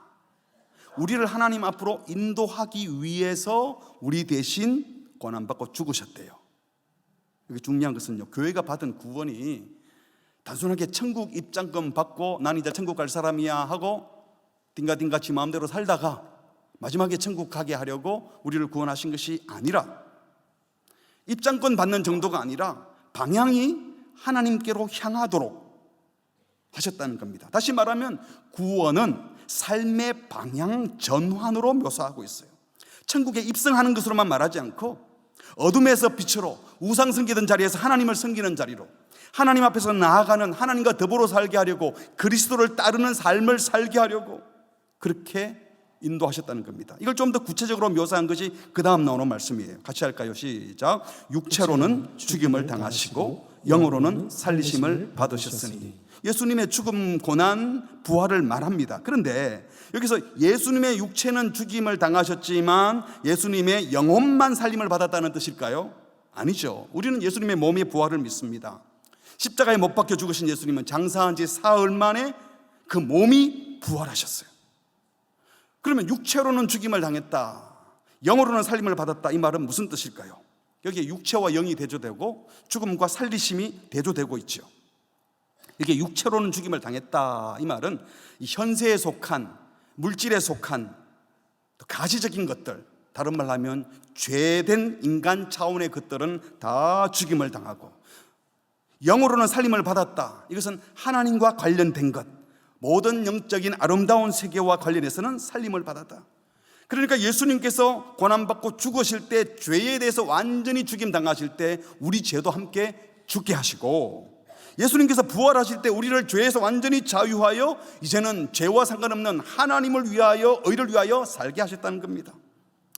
우리를 하나님 앞으로 인도하기 위해서 우리 대신 고난받고 죽으셨대요. 여기 중요한 것은요, 교회가 받은 구원이 단순하게 천국 입장권 받고 난 이제 천국 갈 사람이야 하고 딩가딩가 지 마음대로 살다가 마지막에 천국 가게 하려고 우리를 구원하신 것이 아니라, 입장권 받는 정도가 아니라 방향이 하나님께로 향하도록 하셨다는 겁니다. 다시 말하면 구원은 삶의 방향 전환으로 묘사하고 있어요. 천국에 입성하는 것으로만 말하지 않고 어둠에서 빛으로, 우상 섬기던 자리에서 하나님을 섬기는 자리로, 하나님 앞에서 나아가는, 하나님과 더불어 살게 하려고, 그리스도를 따르는 삶을 살게 하려고 그렇게 인도하셨다는 겁니다. 이걸 좀 더 구체적으로 묘사한 것이 그 다음 나오는 말씀이에요. 같이 할까요? 시작. 육체로는 죽임을 당하시고 영으로는 살리심을 받으셨으니. 예수님의 죽음, 고난, 부활을 말합니다. 그런데 여기서 예수님의 육체는 죽임을 당하셨지만 예수님의 영혼만 살림을 받았다는 뜻일까요? 아니죠. 우리는 예수님의 몸의 부활을 믿습니다. 십자가에 못 박혀 죽으신 예수님은 장사한 지 사흘 만에 그 몸이 부활하셨어요. 그러면 육체로는 죽임을 당했다, 영으로는 살림을 받았다, 이 말은 무슨 뜻일까요? 여기에 육체와 영이 대조되고 죽음과 살리심이 대조되고 있죠. 이게 육체로는 죽임을 당했다, 이 말은 이 현세에 속한, 물질에 속한 가시적인 것들, 다른 말로 하면 죄된 인간 차원의 것들은 다 죽임을 당하고, 영으로는 살림을 받았다, 이것은 하나님과 관련된 것, 모든 영적인 아름다운 세계와 관련해서는 살림을 받았다. 그러니까 예수님께서 고난받고 죽으실 때, 죄에 대해서 완전히 죽임 당하실 때 우리 죄도 함께 죽게 하시고, 예수님께서 부활하실 때 우리를 죄에서 완전히 자유하여 이제는 죄와 상관없는 하나님을 위하여, 의를 위하여 살게 하셨다는 겁니다.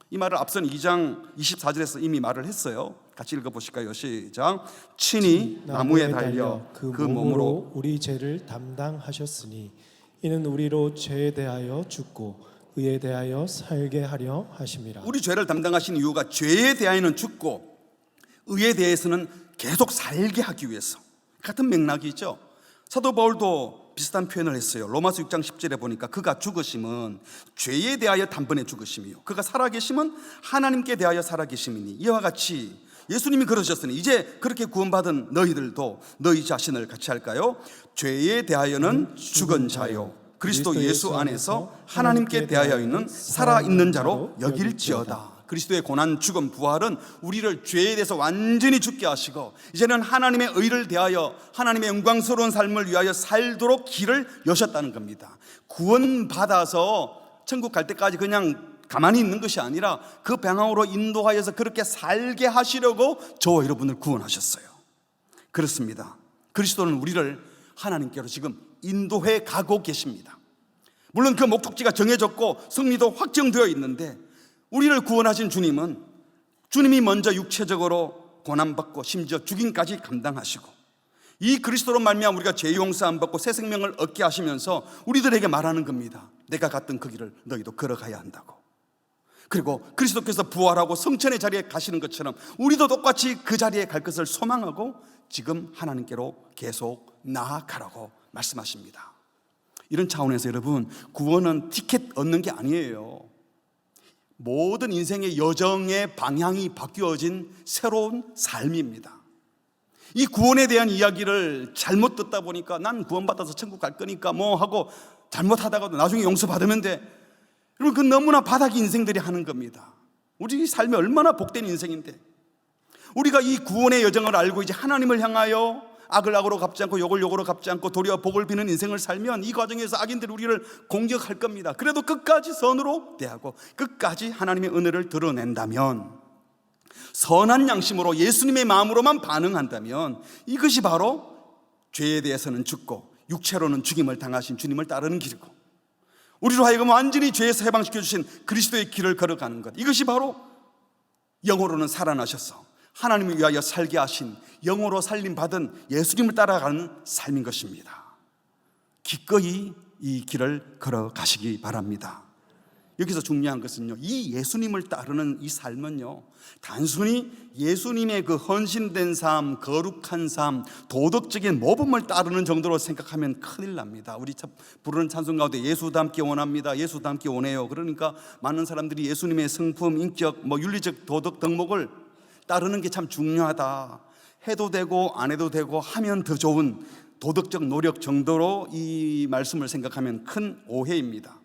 이 말을 앞선 2장 24절에서 이미 말을 했어요. 같이 읽어보실까요? 시작. 친히 나무에 달려 그 몸으로 우리 죄를 담당하셨으니 이는 우리로 죄에 대하여 죽고 의에 대하여 살게 하려 하심이라. 우리 죄를 담당하신 이유가 죄에 대하여는 죽고 의에 대해서는 계속 살게 하기 위해서, 같은 맥락이죠. 사도 바울도 비슷한 표현을 했어요. 로마서 6장 10절에 보니까 그가 죽으심은 죄에 대하여 단번에 죽으심이요 그가 살아계심은 하나님께 대하여 살아계심이니, 이와 같이 예수님이 그러셨으니 이제 그렇게 구원받은 너희들도 너희 자신을 같이 할까요? 죄에 대하여는 죽은 자요 그리스도 예수 안에서 하나님께 대하여는 살아있는 자로 여길지어다. 그리스도의 고난, 죽음, 부활은 우리를 죄에 대해서 완전히 죽게 하시고 이제는 하나님의 의를 대하여 하나님의 영광스러운 삶을 위하여 살도록 길을 여셨다는 겁니다. 구원받아서 천국 갈 때까지 그냥 가만히 있는 것이 아니라 그 방향으로 인도하여서 그렇게 살게 하시려고 저와 여러분을 구원하셨어요. 그렇습니다. 그리스도는 우리를 하나님께로 지금 인도해 가고 계십니다. 물론 그 목적지가 정해졌고 승리도 확정되어 있는데, 우리를 구원하신 주님은 주님이 먼저 육체적으로 고난받고 심지어 죽임까지 감당하시고, 이 그리스도로 말미암아 우리가 죄 용서함 받고 새 생명을 얻게 하시면서 우리들에게 말하는 겁니다. 내가 갔던 그 길을 너희도 걸어가야 한다고. 그리고 그리스도께서 부활하고 성천의 자리에 가시는 것처럼 우리도 똑같이 그 자리에 갈 것을 소망하고 지금 하나님께로 계속 나아가라고 말씀하십니다. 이런 차원에서 여러분, 구원은 티켓 얻는 게 아니에요. 모든 인생의 여정의 방향이 바뀌어진 새로운 삶입니다. 이 구원에 대한 이야기를 잘못 듣다 보니까 난 구원받아서 천국 갈 거니까 뭐 하고 잘못하다가도 나중에 용서받으면 돼. 여러분, 그건 너무나 바닥 인생들이 하는 겁니다. 우리 삶이 얼마나 복된 인생인데, 우리가 이 구원의 여정을 알고 이제 하나님을 향하여 악을 악으로 갚지 않고 욕을 욕으로 갚지 않고 도리어 복을 비는 인생을 살면 이 과정에서 악인들이 우리를 공격할 겁니다. 그래도 끝까지 선으로 대하고 끝까지 하나님의 은혜를 드러낸다면, 선한 양심으로 예수님의 마음으로만 반응한다면, 이것이 바로 죄에 대해서는 죽고 육체로는 죽임을 당하신 주님을 따르는 길이고, 우리로 하여금 완전히 죄에서 해방시켜 주신 그리스도의 길을 걸어가는 것, 이것이 바로 영으로는 살아나셔서 하나님을 위하여 살게 하신, 영으로 살림받은 예수님을 따라가는 삶인 것입니다. 기꺼이 이 길을 걸어가시기 바랍니다. 여기서 중요한 것은요, 이 예수님을 따르는 이 삶은요, 단순히 예수님의 그 헌신된 삶, 거룩한 삶, 도덕적인 모범을 따르는 정도로 생각하면 큰일 납니다. 우리 부르는 찬송 가운데 예수 닮기 원합니다, 예수 닮기 원해요. 그러니까 많은 사람들이 예수님의 성품, 인격, 윤리적 도덕 덕목을 따르는 게 참 중요하다, 해도 되고 안 해도 되고 하면 더 좋은 도덕적 노력 정도로 이 말씀을 생각하면 큰 오해입니다.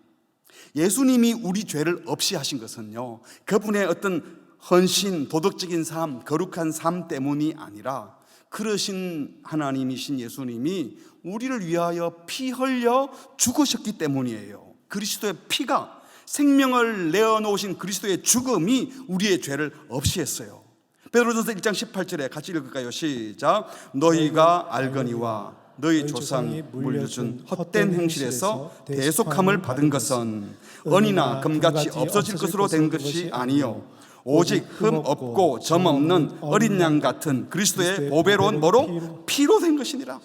예수님이 우리 죄를 없이 하신 것은요, 그분의 어떤 헌신, 도덕적인 삶, 거룩한 삶 때문이 아니라 그러신 하나님이신 예수님이 우리를 위하여 피 흘려 죽으셨기 때문이에요. 그리스도의 피가, 생명을 내어놓으신 그리스도의 죽음이 우리의 죄를 없이 했어요. 베드로전서 1장 18절에 같이 읽을까요? 시작. 너희가 알거니와 너희 조상이 물려준 헛된 행실에서 대속함을 받은 것은 은이나 금같이 없어질 것으로 된 것이 아니요 오직 흠 없고 점 없는 어린 양 같은 그리스도의 보배로운 뭐로? 피로 된 것이니라.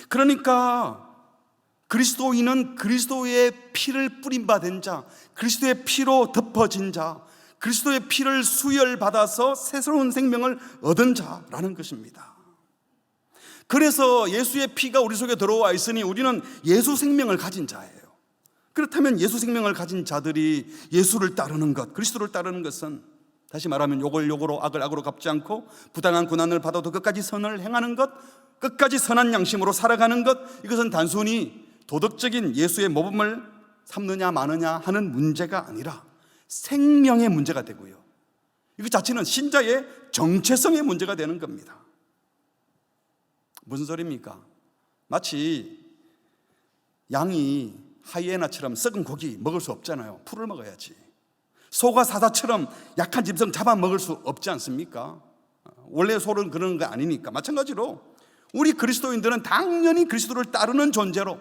그러니까 그리스도인은 그리스도의 피를 뿌림받은 자, 그리스도의 피로 덮어진 자, 그리스도의 피를 수혈받아서 새로운 생명을 얻은 자라는 것입니다. 그래서 예수의 피가 우리 속에 들어와 있으니 우리는 예수 생명을 가진 자예요. 그렇다면 예수 생명을 가진 자들이 예수를 따르는 것, 그리스도를 따르는 것은 다시 말하면 욕을 욕으로 악을 악으로 갚지 않고 부당한 고난을 받아도 끝까지 선을 행하는 것, 끝까지 선한 양심으로 살아가는 것, 이것은 단순히 도덕적인 예수의 모범을 삼느냐 마느냐 하는 문제가 아니라 생명의 문제가 되고요, 이것 자체는 신자의 정체성의 문제가 되는 겁니다. 무슨 소리입니까? 마치 양이 하이에나처럼 썩은 고기 먹을 수 없잖아요. 풀을 먹어야지. 소가 사자처럼 약한 짐승 잡아먹을 수 없지 않습니까? 원래 소는 그런 거 아니니까. 마찬가지로 우리 그리스도인들은 당연히 그리스도를 따르는 존재로,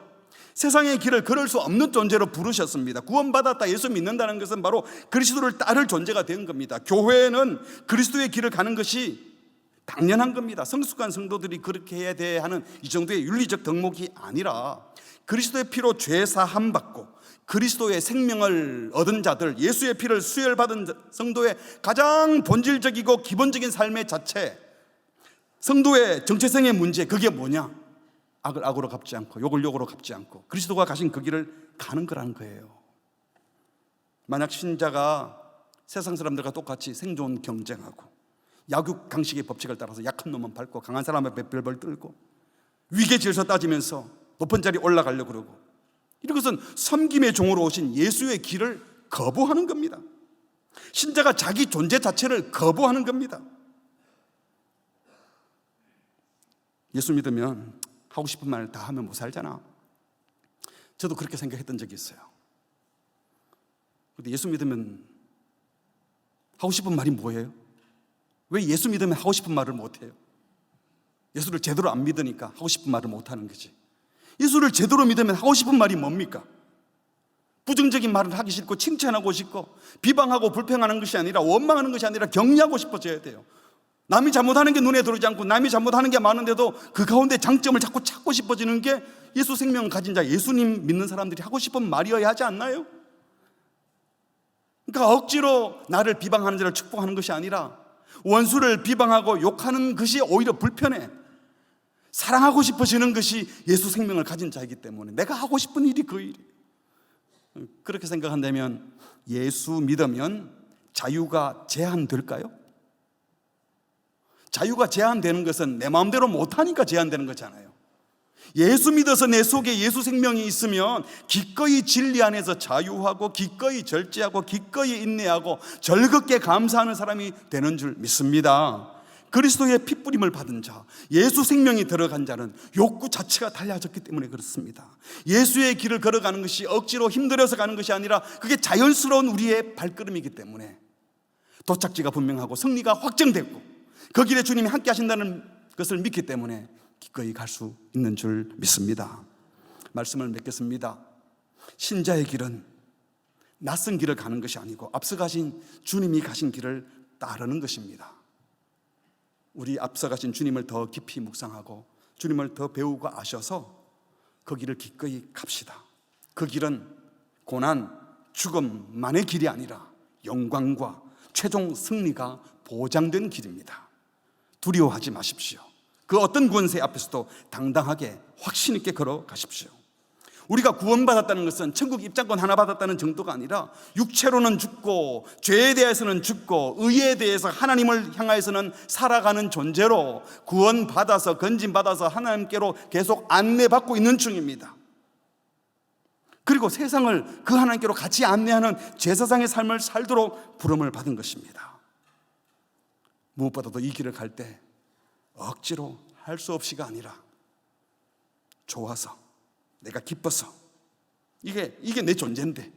세상의 길을 걸을 수 없는 존재로 부르셨습니다. 구원받았다, 예수 믿는다는 것은 바로 그리스도를 따를 존재가 된 겁니다. 교회는 그리스도의 길을 가는 것이 당연한 겁니다. 성숙한 성도들이 그렇게 해야 돼 하는 이 정도의 윤리적 덕목이 아니라 그리스도의 피로 죄 사함 받고 그리스도의 생명을 얻은 자들, 예수의 피를 수혈받은 성도의 가장 본질적이고 기본적인 삶의 자체, 성도의 정체성의 문제, 그게 뭐냐? 악을 악으로 갚지 않고 욕을 욕으로 갚지 않고 그리스도가 가신 그 길을 가는 거라는 거예요. 만약 신자가 세상 사람들과 똑같이 생존 경쟁하고 약육 강식의 법칙을 따라서 약한 놈은 밟고 강한 사람은 별벌 떨고 위계 질서 따지면서 높은 자리 올라가려고 그러고, 이것은 섬김의 종으로 오신 예수의 길을 거부하는 겁니다. 신자가 자기 존재 자체를 거부하는 겁니다. 예수 믿으면 하고 싶은 말 다 하면 못 살잖아. 저도 그렇게 생각했던 적이 있어요. 근데 예수 믿으면 하고 싶은 말이 뭐예요? 왜 예수 믿으면 하고 싶은 말을 못해요? 예수를 제대로 안 믿으니까 하고 싶은 말을 못하는 거지. 예수를 제대로 믿으면 하고 싶은 말이 뭡니까? 부정적인 말을 하기 싫고 칭찬하고 싶고 비방하고 불평하는 것이 아니라, 원망하는 것이 아니라 격려하고 싶어져야 돼요. 남이 잘못하는 게 눈에 들어오지 않고 남이 잘못하는 게 많은데도 그 가운데 장점을 자꾸 찾고 싶어지는 게 예수 생명을 가진 자, 예수님 믿는 사람들이 하고 싶은 말이어야 하지 않나요? 그러니까 억지로 나를 비방하는 자를 축복하는 것이 아니라 원수를 비방하고 욕하는 것이 오히려 불편해. 사랑하고 싶어지는 것이 예수 생명을 가진 자이기 때문에 내가 하고 싶은 일이 그 일이에요. 그렇게 생각한다면 예수 믿으면 자유가 제한될까요? 자유가 제한되는 것은 내 마음대로 못하니까 제한되는 거잖아요. 예수 믿어서 내 속에 예수 생명이 있으면 기꺼이 진리 안에서 자유하고 기꺼이 절제하고 기꺼이 인내하고 즐겁게 감사하는 사람이 되는 줄 믿습니다. 그리스도의 핏부림을 받은 자, 예수 생명이 들어간 자는 욕구 자체가 달라졌기 때문에 그렇습니다. 예수의 길을 걸어가는 것이 억지로 힘들어서 가는 것이 아니라 그게 자연스러운 우리의 발걸음이기 때문에 도착지가 분명하고 승리가 확정됐고 그 길에 주님이 함께 하신다는 것을 믿기 때문에 기꺼이 갈 수 있는 줄 믿습니다. 말씀을 맺겠습니다. 신자의 길은 낯선 길을 가는 것이 아니고 앞서 가신 주님이 가신 길을 따르는 것입니다. 우리 앞서 가신 주님을 더 깊이 묵상하고 주님을 더 배우고 아셔서 그 길을 기꺼이 갑시다. 그 길은 고난, 죽음만의 길이 아니라 영광과 최종 승리가 보장된 길입니다. 두려워하지 마십시오. 그 어떤 권세 앞에서도 당당하게 확신 있게 걸어가십시오. 우리가 구원받았다는 것은 천국 입장권 하나 받았다는 정도가 아니라 육체로는 죽고 죄에 대해서는 죽고 의에 대해서 하나님을 향하여서는 살아가는 존재로 구원받아서 건진받아서 하나님께로 계속 안내받고 있는 중입니다. 그리고 세상을 그 하나님께로 같이 안내하는 제사장의 삶을 살도록 부름을 받은 것입니다. 무엇보다도 이 길을 갈 때 억지로 할 수 없이가 아니라 좋아서, 내가 기뻐서, 이게 내 존재인데,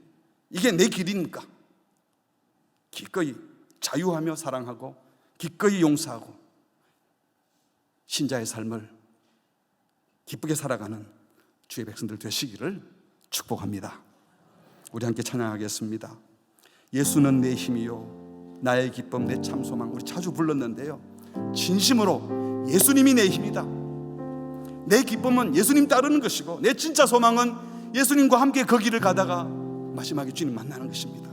이게 내 길이니까 기꺼이 자유하며 사랑하고 기꺼이 용서하고 신자의 삶을 기쁘게 살아가는 주의 백성들 되시기를 축복합니다. 우리 함께 찬양하겠습니다. 예수는 내 힘이요 나의 기쁨 내 참 소망. 우리 자주 불렀는데요, 진심으로 예수님이 내 힘이다. 내 기쁨은 예수님 따르는 것이고 내 진짜 소망은 예수님과 함께 그 길을 가다가 마지막에 주님 만나는 것입니다.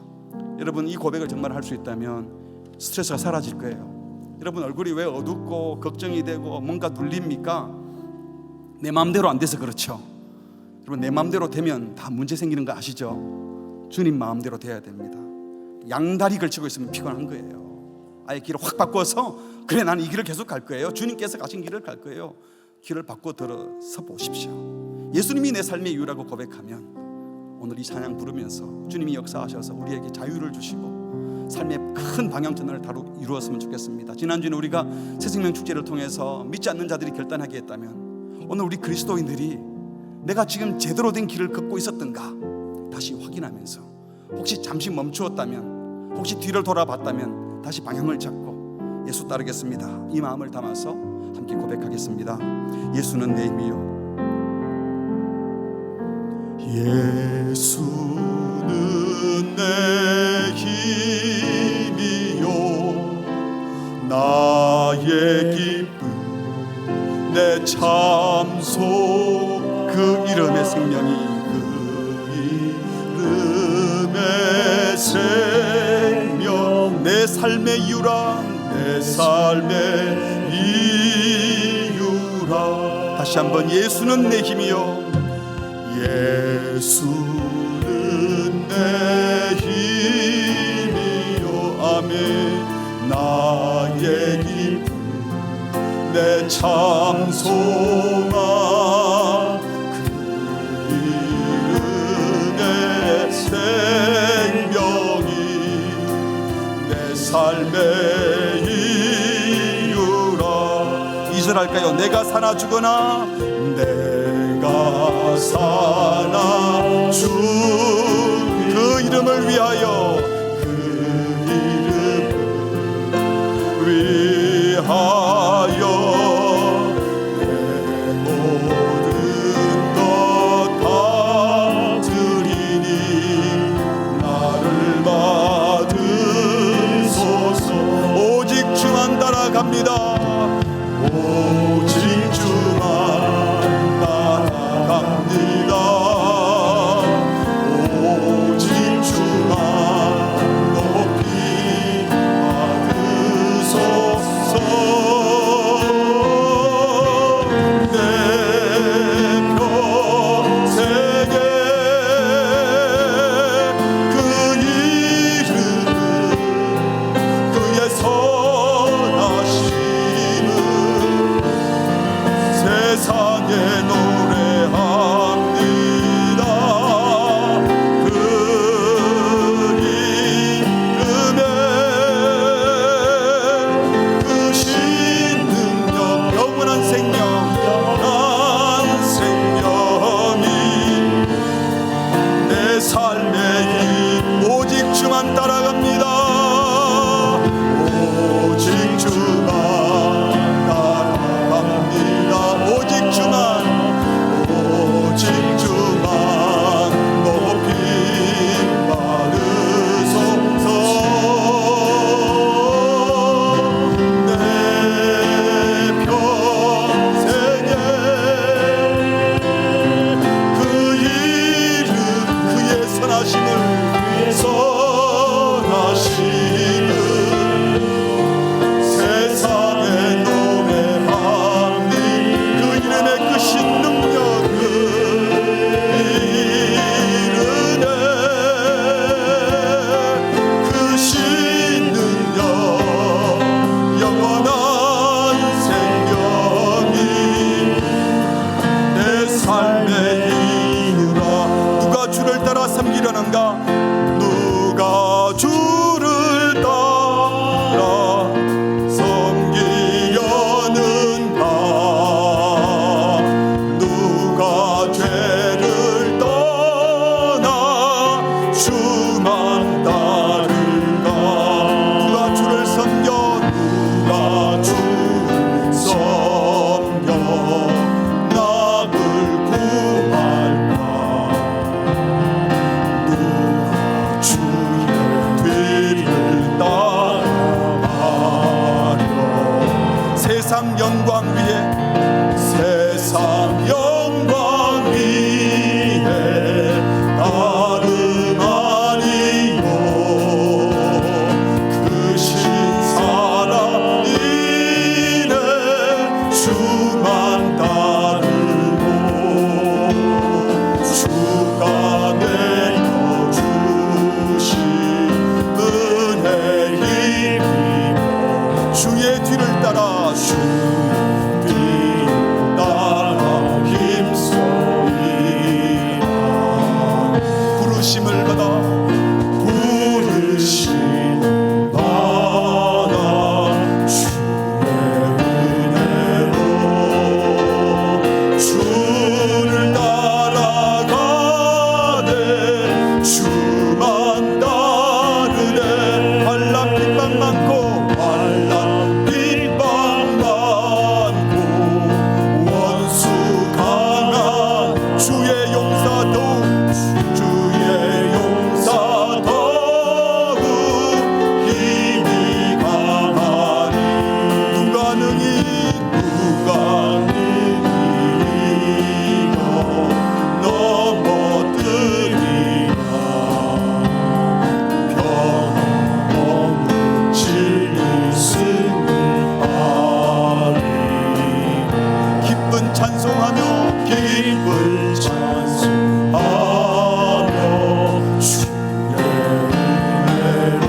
여러분, 이 고백을 정말 할 수 있다면 스트레스가 사라질 거예요. 여러분, 얼굴이 왜 어둡고 걱정이 되고 뭔가 눌립니까? 내 마음대로 안 돼서 그렇죠. 여러분, 내 마음대로 되면 다 문제 생기는 거 아시죠? 주님 마음대로 돼야 됩니다. 양다리 걸치고 있으면 피곤한 거예요. 아예 길을 확 바꿔서, 그래 나는 이 길을 계속 갈 거예요, 주님께서 가신 길을 갈 거예요. 길을 바꿔 들어서 보십시오. 예수님이 내 삶의 이유라고 고백하면 오늘 이 찬양 부르면서 주님이 역사하셔서 우리에게 자유를 주시고 삶의 큰 방향전환을 이루었으면 좋겠습니다. 지난주에 우리가 새생명 축제를 통해서 믿지 않는 자들이 결단하게 했다면, 오늘 우리 그리스도인들이 내가 지금 제대로 된 길을 걷고 있었던가 다시 확인하면서, 혹시 잠시 멈추었다면, 혹시 뒤를 돌아봤다면 다시 방향을 잡고 예수 따르겠습니다, 이 마음을 담아서 함께 고백하겠습니다. 예수는 내 힘이요 예수는 내 힘이요 나의 기쁨 내 참소. 그 이름의 생명이, 그 이름의 생명, 내 삶의 이유라, 내 삶의 이유라. 다시 한번, 예수는 내 힘이요 예수는 내 힘이요 아멘. 나의 기쁨 내 참 소망, 그 이름의 생명이 내 삶의 이유라. 2절 할까요? 내가 사나 죽으나, 내가 사나 주 그 이름을 위하여, 그 이름을 위하여 내 모든 것 다 드리니 나를 받으소서. 오직 주만 따라갑니다. 오직 주만 따라갑니다. 오직 주만 높이 받으소서. 내 평생에 그 이름은, 그의 선하심은 세상에 노래합니다. 그 이름에 그 신능력, 영원한 생명, 영원한 생명이 내 삶의 힘. 오직 주만 따라갑니다. 오직 주만 따라갑니다. 오직 주만, 오직 주만 높이 받으소서. 내 평생에 그 이름, 그의 선하심을 세상 영광 위에 세상 영광 위에 다름 아니요 그 신사랑 이래 주만 따르고 주가 내려 주신 은혜 힘입어 주의 뒤를 따라 부르심을 받아 주의 은혜로 주를 따라가네 주만 따르네 환난 핍박 많고 환난 핍박 많고 원수 강한 주의 용사도 찬송하며 기쁨을 찬송하며 주의 은혜로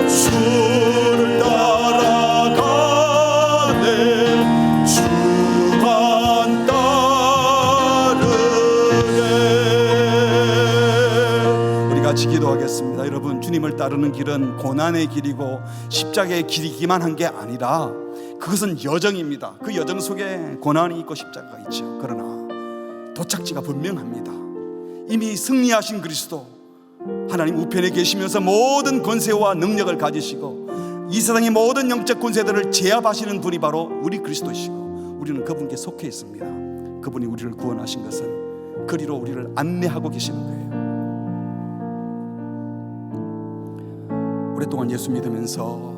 주를 따라가네 주만 따르네. 우리 같이 기도하겠습니다. 여러분, 주님을 따르는 길은 고난의 길이고 십자가의 길이기만 한 게 아니라 그것은 여정입니다. 그 여정 속에 고난이 있고 십자가가 있죠. 그러나 도착지가 분명합니다. 이미 승리하신 그리스도, 하나님 우편에 계시면서 모든 권세와 능력을 가지시고 이 세상의 모든 영적 권세들을 제압하시는 분이 바로 우리 그리스도시고 우리는 그분께 속해 있습니다. 그분이 우리를 구원하신 것은 그리로 우리를 안내하고 계시는 거예요. 오랫동안 예수 믿으면서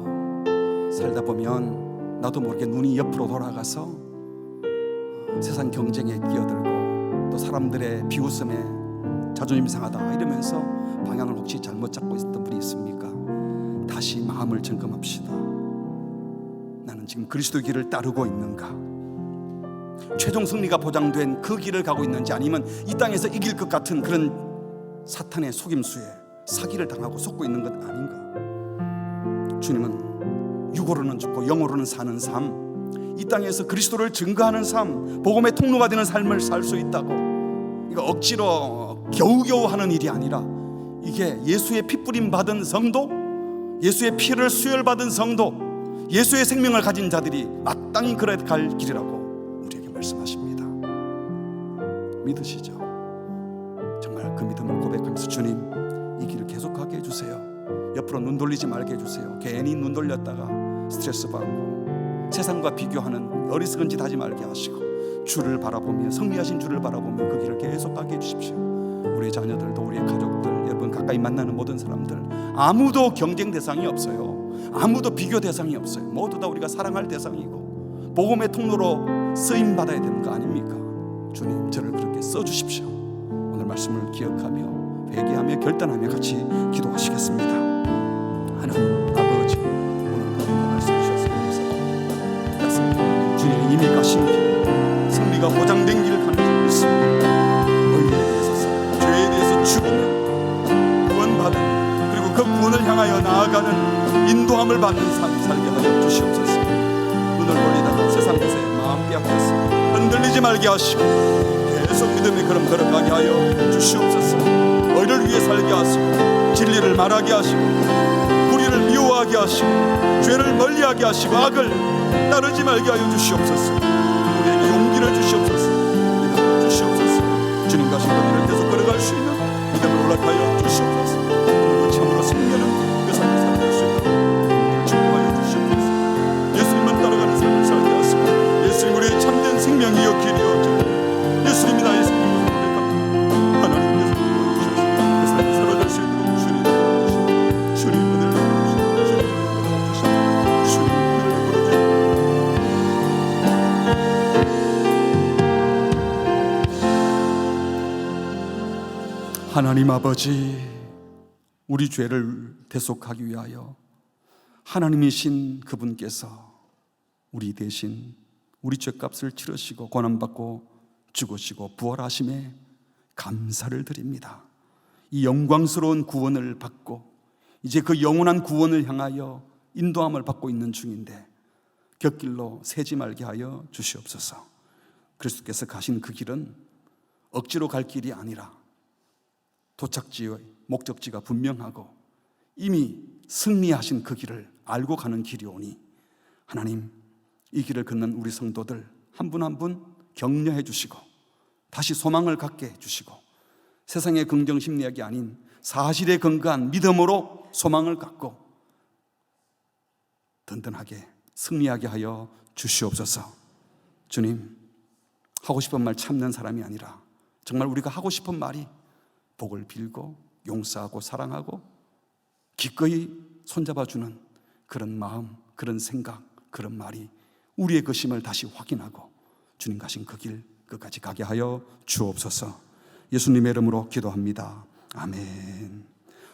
살다 보면 나도 모르게 눈이 옆으로 돌아가서 세상 경쟁에 끼어들고 또 사람들의 비웃음에 자존심 상하다 이러면서 방향을 혹시 잘못 잡고 있었던 분이 있습니까? 다시 마음을 점검합시다. 나는 지금 그리스도의 길을 따르고 있는가? 최종 승리가 보장된 그 길을 가고 있는지, 아니면 이 땅에서 이길 것 같은 그런 사탄의 속임수에 사기를 당하고 속고 있는 것 아닌가? 주님은 육으로는 죽고 영으로는 사는 삶, 이 땅에서 그리스도를 증거하는 삶, 복음의 통로가 되는 삶을 살 수 있다고, 이거 억지로 겨우겨우 하는 일이 아니라 이게 예수의 핏부림 받은 성도, 예수의 피를 수혈받은 성도, 예수의 생명을 가진 자들이 마땅히 걸어야 갈 길이라고 우리에게 말씀하십니다. 믿으시죠? 정말 그 믿음을 고백하면서 주님, 이 길을 계속하게 해주세요. 옆으로 눈 돌리지 말게 해주세요. 괜히 눈 돌렸다가 스트레스 받고 세상과 비교하는 어리석은 짓 하지 말게 하시고 주를 바라보며, 승리하신 주를 바라보며 그 길을 계속 가게 해주십시오. 우리의 자녀들도, 우리의 가족들, 여러분 가까이 만나는 모든 사람들, 아무도 경쟁 대상이 없어요. 아무도 비교 대상이 없어요. 모두 다 우리가 사랑할 대상이고 복음의 통로로 쓰임받아야 되는 거 아닙니까? 주님, 저를 그렇게 써주십시오. 오늘 말씀을 기억하며 회개하며 결단하며 같이 기도하시겠습니다. 하나님 아버지, 오늘 그 말씀 주셔서 감사합니다. 주님이 이미 가신 길, 승리가 보장된 길을 가는 줄 믿습니다. 의에 대해서, 죄에 대해서 죽으며 구원받은, 그리고 그 구원을 향하여 나아가는 인도함을 받는 삶 살게 하여 주시옵소서. 눈을 돌리다가 세상 것에 마음 빼앗겨서 흔들리지 말게 하시고 계속 믿음의 걸음 걸어가게 하여 주시옵소서. 의를 위해 살게 하시고 진리를 말하게 하시고 불의를 미워하게 하시고 죄를 멀리하게 하시고 악을 따르지 말게 하여 주시옵소서. 우리에게 용기를 주시옵소서. 믿음을 주시옵소서. 주님 가신 거리를 계속 걸어갈 수 있는 믿음을 허락하여 주시옵소서. 오늘도 참으로 승리하는 그 삶을 살게 할 수 있도록 축복하여 주시옵소서. 예수님만 따라가는 삶을 살게 하시고 예수님 우리의 참된 생명이여 길이여 예수님이 나의 생명을 고백합니다. 하나님께서 도와주셔서 그 삶을 살아갈 수 있도록 주님 도와주시고 주님 은혜를 베풀어주시고 주님 은혜를 베풀어주시고 주님 은혜를 베풀어주시고 하나님 아버지, 우리 죄를 대속하기 위하여 하나님이신 그분께서 우리 대신 우리 죄값을 치르시고 고난받고 죽으시고 부활하심에 감사를 드립니다. 이 영광스러운 구원을 받고 이제 그 영원한 구원을 향하여 인도함을 받고 있는 중인데 곁길로 새지 말게 하여 주시옵소서. 그리스도께서 가신 그 길은 억지로 갈 길이 아니라 도착지의 목적지가 분명하고 이미 승리하신 그 길을 알고 가는 길이오니 하나님, 이 길을 걷는 우리 성도들 한 분 한 분 격려해 주시고 다시 소망을 갖게 해 주시고 세상의 긍정 심리학이 아닌 사실에 근거한 믿음으로 소망을 갖고 든든하게 승리하게 하여 주시옵소서. 주님, 하고 싶은 말 참는 사람이 아니라 정말 우리가 하고 싶은 말이 복을 빌고 용서하고 사랑하고 기꺼이 손잡아주는 그런 마음, 그런 생각, 그런 말이 우리의 것임을 다시 확인하고 주님 가신 그 길 끝까지 가게 하여 주옵소서. 예수님의 이름으로 기도합니다. 아멘.